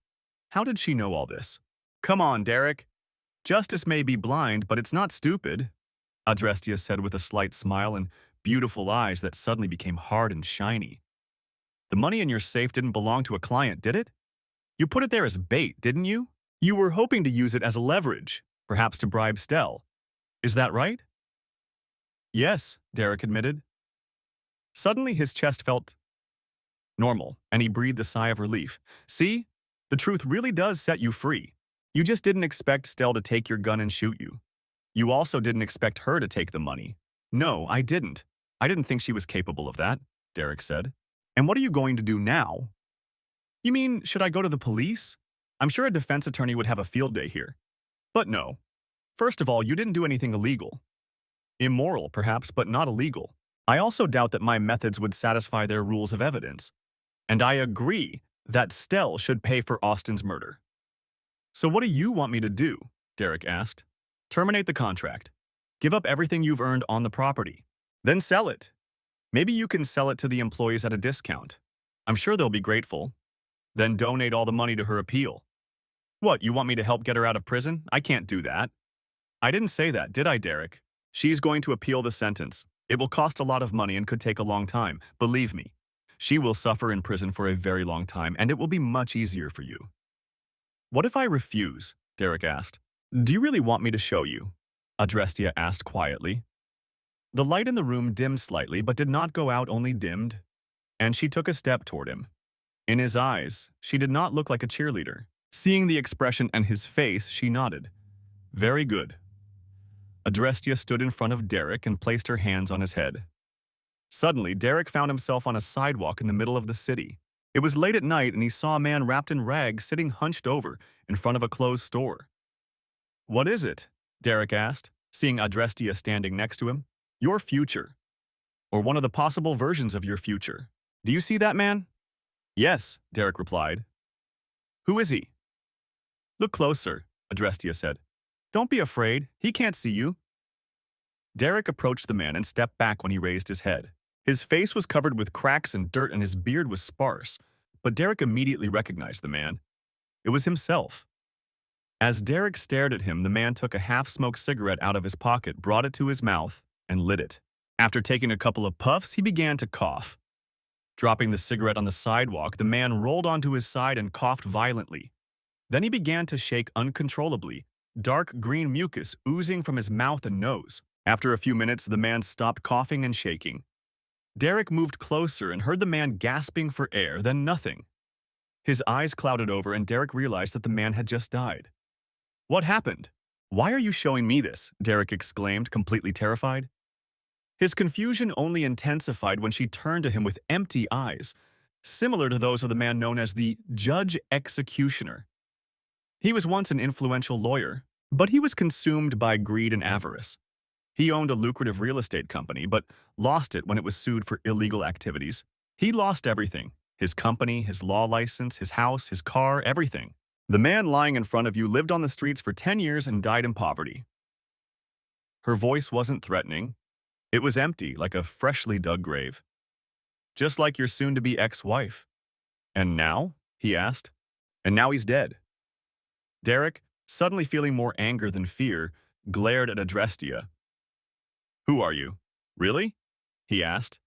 How did she know all this? Come on, Derek. Justice may be blind, but it's not stupid, Adrestia said with a slight smile and beautiful eyes that suddenly became hard and shiny. The money in your safe didn't belong to a client, did it? You put it there as bait, didn't you? You were hoping to use it as a leverage, perhaps to bribe Stell. Is that right? Yes, Derek admitted. Suddenly his chest felt normal, and he breathed a sigh of relief. See? The truth really does set you free. You just didn't expect Stell to take your gun and shoot you. You also didn't expect her to take the money. No, I didn't. I didn't think she was capable of that, Derek said. And what are you going to do now? You mean, should I go to the police? I'm sure a defense attorney would have a field day here. But no. First of all, you didn't do anything illegal. Immoral, perhaps, but not illegal. I also doubt that my methods would satisfy their rules of evidence. And I agree that Stell should pay for Austin's murder. So what do you want me to do? Derek asked. Terminate the contract. Give up everything you've earned on the property. Then sell it. Maybe you can sell it to the employees at a discount. I'm sure they'll be grateful. Then donate all the money to her appeal. What, you want me to help get her out of prison? I can't do that. I didn't say that, did I, Derek? She's going to appeal the sentence. It will cost a lot of money and could take a long time. Believe me. She will suffer in prison for a very long time, and it will be much easier for you. What if I refuse? Derek asked. Do you really want me to show you? Adrestia asked quietly. The light in the room dimmed slightly, but did not go out, only dimmed, and she took a step toward him. In his eyes, she did not look like a cheerleader. Seeing the expression and his face, she nodded. Very good. Adrestia stood in front of Derek and placed her hands on his head. Suddenly, Derek found himself on a sidewalk in the middle of the city. It was late at night, and he saw a man wrapped in rags sitting hunched over in front of a closed store. What is it? Derek asked, seeing Adrestia standing next to him. Your future. Or one of the possible versions of your future. Do you see that man? Yes, Derek replied. Who is he? Look closer, Adrestia said. Don't be afraid. He can't see you. Derek approached the man and stepped back when he raised his head. His face was covered with cracks and dirt and his beard was sparse, but Derek immediately recognized the man. It was himself. As Derek stared at him, the man took a half-smoked cigarette out of his pocket, brought it to his mouth, and lit it. After taking a couple of puffs, he began to cough. Dropping the cigarette on the sidewalk, the man rolled onto his side and coughed violently. Then he began to shake uncontrollably, dark green mucus oozing from his mouth and nose. After a few minutes, the man stopped coughing and shaking. Derek moved closer and heard the man gasping for air, then nothing. His eyes clouded over and Derek realized that the man had just died. "What happened? Why are you showing me this?" Derek exclaimed, completely terrified. His confusion only intensified when she turned to him with empty eyes, similar to those of the man known as the Judge Executioner. He was once an influential lawyer, but he was consumed by greed and avarice. He owned a lucrative real estate company, but lost it when it was sued for illegal activities. He lost everything: his company, his law license, his house, his car, everything. The man lying in front of you lived on the streets for 10 years and died in poverty. Her voice wasn't threatening. It was empty, like a freshly dug grave. "Just like your soon-to-be ex-wife." "And now?" he asked. "And now he's dead." Derek, suddenly feeling more anger than fear, glared at Adrestia. "Who are you? Really?" he asked.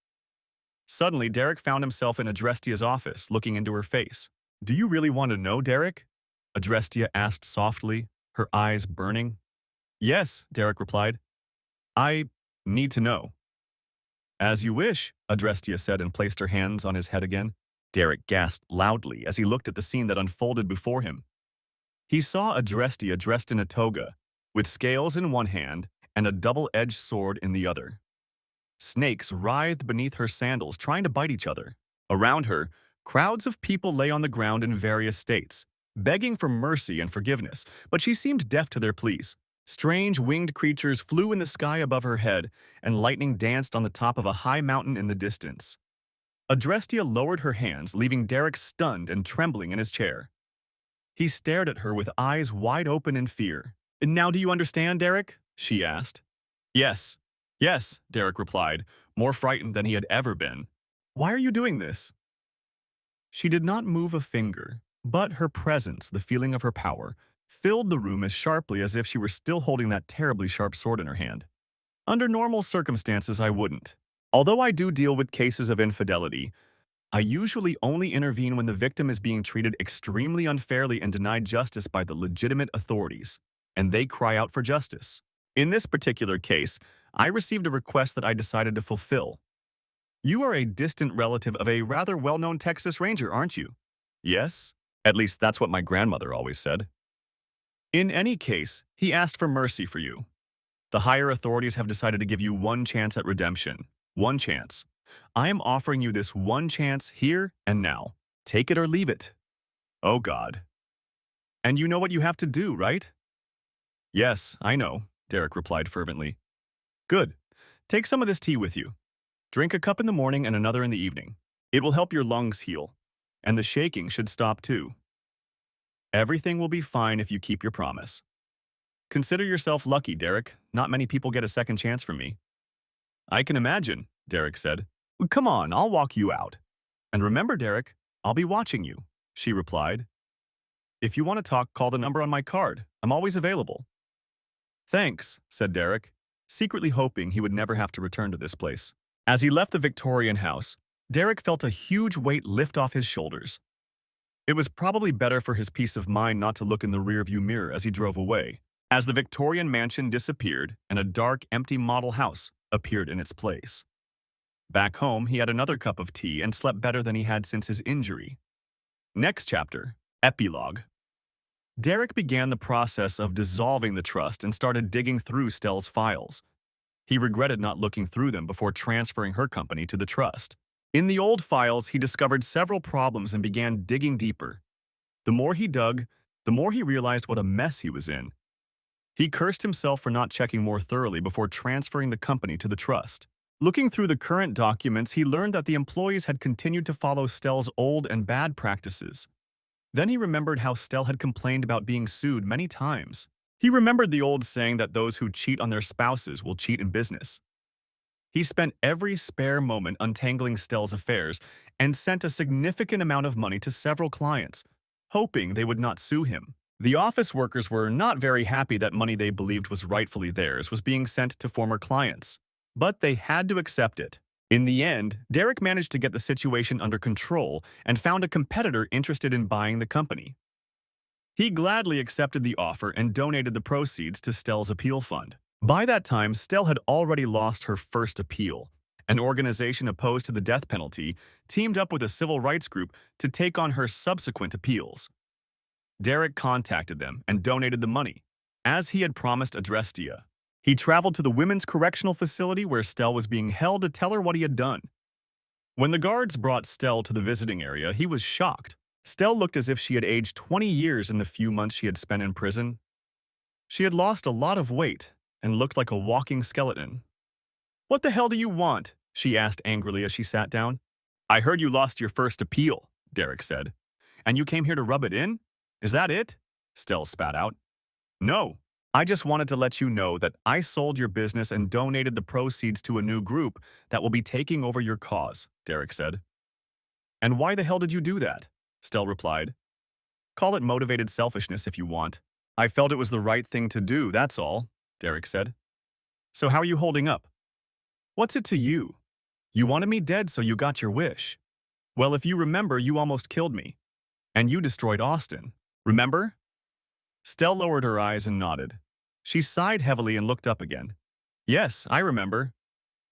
Suddenly, Derek found himself in Adrestia's office, looking into her face. "Do you really want to know, Derek?" Adrestia asked softly, her eyes burning. "Yes," Derek replied. "I need to know." "As you wish," Adrestia said and placed her hands on his head again. Derek gasped loudly as he looked at the scene that unfolded before him. He saw Adrestia dressed in a toga, with scales in one hand and a double-edged sword in the other. Snakes writhed beneath her sandals, trying to bite each other. Around her, crowds of people lay on the ground in various states, begging for mercy and forgiveness, but she seemed deaf to their pleas. Strange winged creatures flew in the sky above her head, and lightning danced on the top of a high mountain in the distance. Adrestia lowered her hands, leaving Derek stunned and trembling in his chair. He stared at her with eyes wide open in fear. "Now do you understand, Derek?" she asked. "Yes. Yes," Derek replied, more frightened than he had ever been. "Why are you doing this?" She did not move a finger, but her presence, the feeling of her power, filled the room as sharply as if she were still holding that terribly sharp sword in her hand. "Under normal circumstances, I wouldn't. Although I do deal with cases of infidelity, I usually only intervene when the victim is being treated extremely unfairly and denied justice by the legitimate authorities, and they cry out for justice. In this particular case, I received a request that I decided to fulfill. You are a distant relative of a rather well-known Texas Ranger, aren't you?" "Yes. At least that's what my grandmother always said." "In any case, he asked for mercy for you. The higher authorities have decided to give you one chance at redemption. One chance. I am offering you this one chance here and now. Take it or leave it." "Oh God. And you know what you have to do, right?" "Yes, I know," Derek replied fervently. "Good. Take some of this tea with you. Drink a cup in the morning and another in the evening. It will help your lungs heal. And the shaking should stop too. Everything will be fine if you keep your promise. Consider yourself lucky, Derek. Not many people get a second chance from me." "I can imagine," Derek said. "Come on, I'll walk you out." "And remember, Derek, I'll be watching you," she replied. "If you want to talk, call the number on my card. I'm always available." "Thanks," said Derek, secretly hoping he would never have to return to this place. As he left the Victorian house, Derek felt a huge weight lift off his shoulders. It was probably better for his peace of mind not to look in the rearview mirror as he drove away, as the Victorian mansion disappeared and a dark, empty model house appeared in its place. Back home, he had another cup of tea and slept better than he had since his injury. Next chapter, Epilogue. Derek began the process of dissolving the trust and started digging through Stell's files. He regretted not looking through them before transferring her company to the trust. In the old files, he discovered several problems and began digging deeper. The more he dug, the more he realized what a mess he was in. He cursed himself for not checking more thoroughly before transferring the company to the trust. Looking through the current documents, he learned that the employees had continued to follow Stell's old and bad practices. Then he remembered how Stell had complained about being sued many times. He remembered the old saying that those who cheat on their spouses will cheat in business. He spent every spare moment untangling Stell's affairs and sent a significant amount of money to several clients, hoping they would not sue him. The office workers were not very happy that money they believed was rightfully theirs was being sent to former clients, but they had to accept it. In the end, Derek managed to get the situation under control and found a competitor interested in buying the company. He gladly accepted the offer and donated the proceeds to Stell's appeal fund. By that time, Stell had already lost her first appeal. An organization opposed to the death penalty teamed up with a civil rights group to take on her subsequent appeals. Derek contacted them and donated the money, as he had promised Adrestia. He traveled to the women's correctional facility where Stell was being held to tell her what he had done. When the guards brought Stell to the visiting area, he was shocked. Stell looked as if she had aged 20 years in the few months she had spent in prison. She had lost a lot of weight and looked like a walking skeleton. "What the hell do you want?" she asked angrily as she sat down. "I heard you lost your first appeal," Derek said. "And you came here to rub it in? Is that it?" Stell spat out. "No, I just wanted to let you know that I sold your business and donated the proceeds to a new group that will be taking over your cause," Derek said. "And why the hell did you do that?" Stell replied. "Call it motivated selfishness if you want. I felt it was the right thing to do, that's all," Derek said. "So how are you holding up? What's it to you? You wanted me dead, so you got your wish. Well, if you remember, you almost killed me. And you destroyed Austin. Remember?" Stell lowered her eyes and nodded. She sighed heavily and looked up again. "Yes, I remember.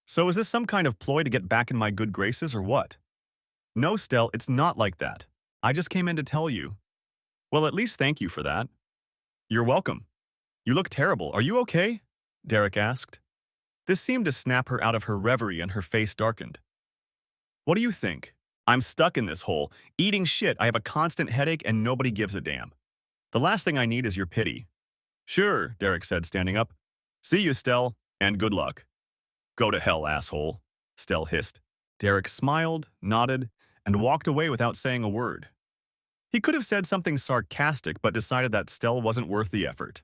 So is this some kind of ploy to get back in my good graces or what?" "No, Stell, it's not like that. I just came in to tell you." "Well, at least thank you for that." "You're welcome. You look terrible. Are you okay?" Derek asked. This seemed to snap her out of her reverie and her face darkened. "What do you think? I'm stuck in this hole, eating shit. I have a constant headache and nobody gives a damn. The last thing I need is your pity." "Sure," Derek said, standing up. "See you, Stell, and good luck." "Go to hell, asshole," Stell hissed. Derek smiled, nodded, and walked away without saying a word. He could have said something sarcastic but decided that Stell wasn't worth the effort.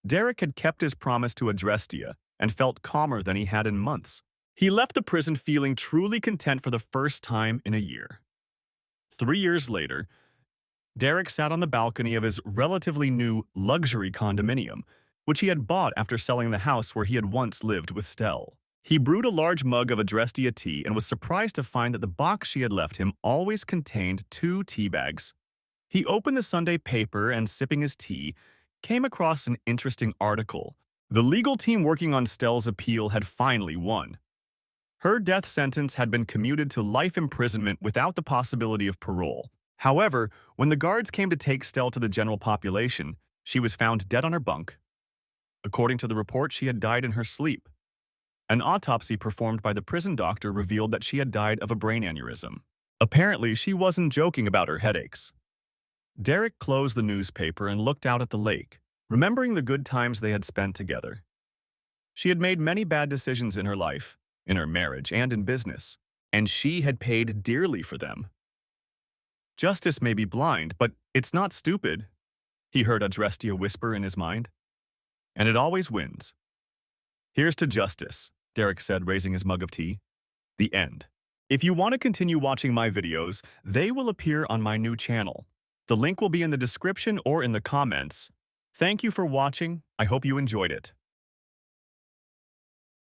Derek had kept his promise to Adrestia and felt calmer than he had in months. He left the prison feeling truly content for the first time in a year. 3 years later, Derek sat on the balcony of his relatively new luxury condominium, which he had bought after selling the house where he had once lived with Stell. He brewed a large mug of Adrestia tea and was surprised to find that the box she had left him always contained 2 tea bags. He opened the Sunday paper and, sipping his tea, came across an interesting article. The legal team working on Stell's appeal had finally won. Her death sentence had been commuted to life imprisonment without the possibility of parole. However, when the guards came to take Stell to the general population, she was found dead on her bunk. According to the report, she had died in her sleep. An autopsy performed by the prison doctor revealed that she had died of a brain aneurysm. Apparently, she wasn't joking about her headaches. Derek closed the newspaper and looked out at the lake, remembering the good times they had spent together. She had made many bad decisions in her life, in her marriage, and in business, and she had paid dearly for them. "Justice may be blind, but it's not stupid," he heard Adrestia whisper in his mind. "And it always wins." "Here's to justice," Derek said, raising his mug of tea. The end. If you want to continue watching my videos, they will appear on my new channel. The link will be in the description or in the comments. Thank you for watching. I hope you enjoyed it.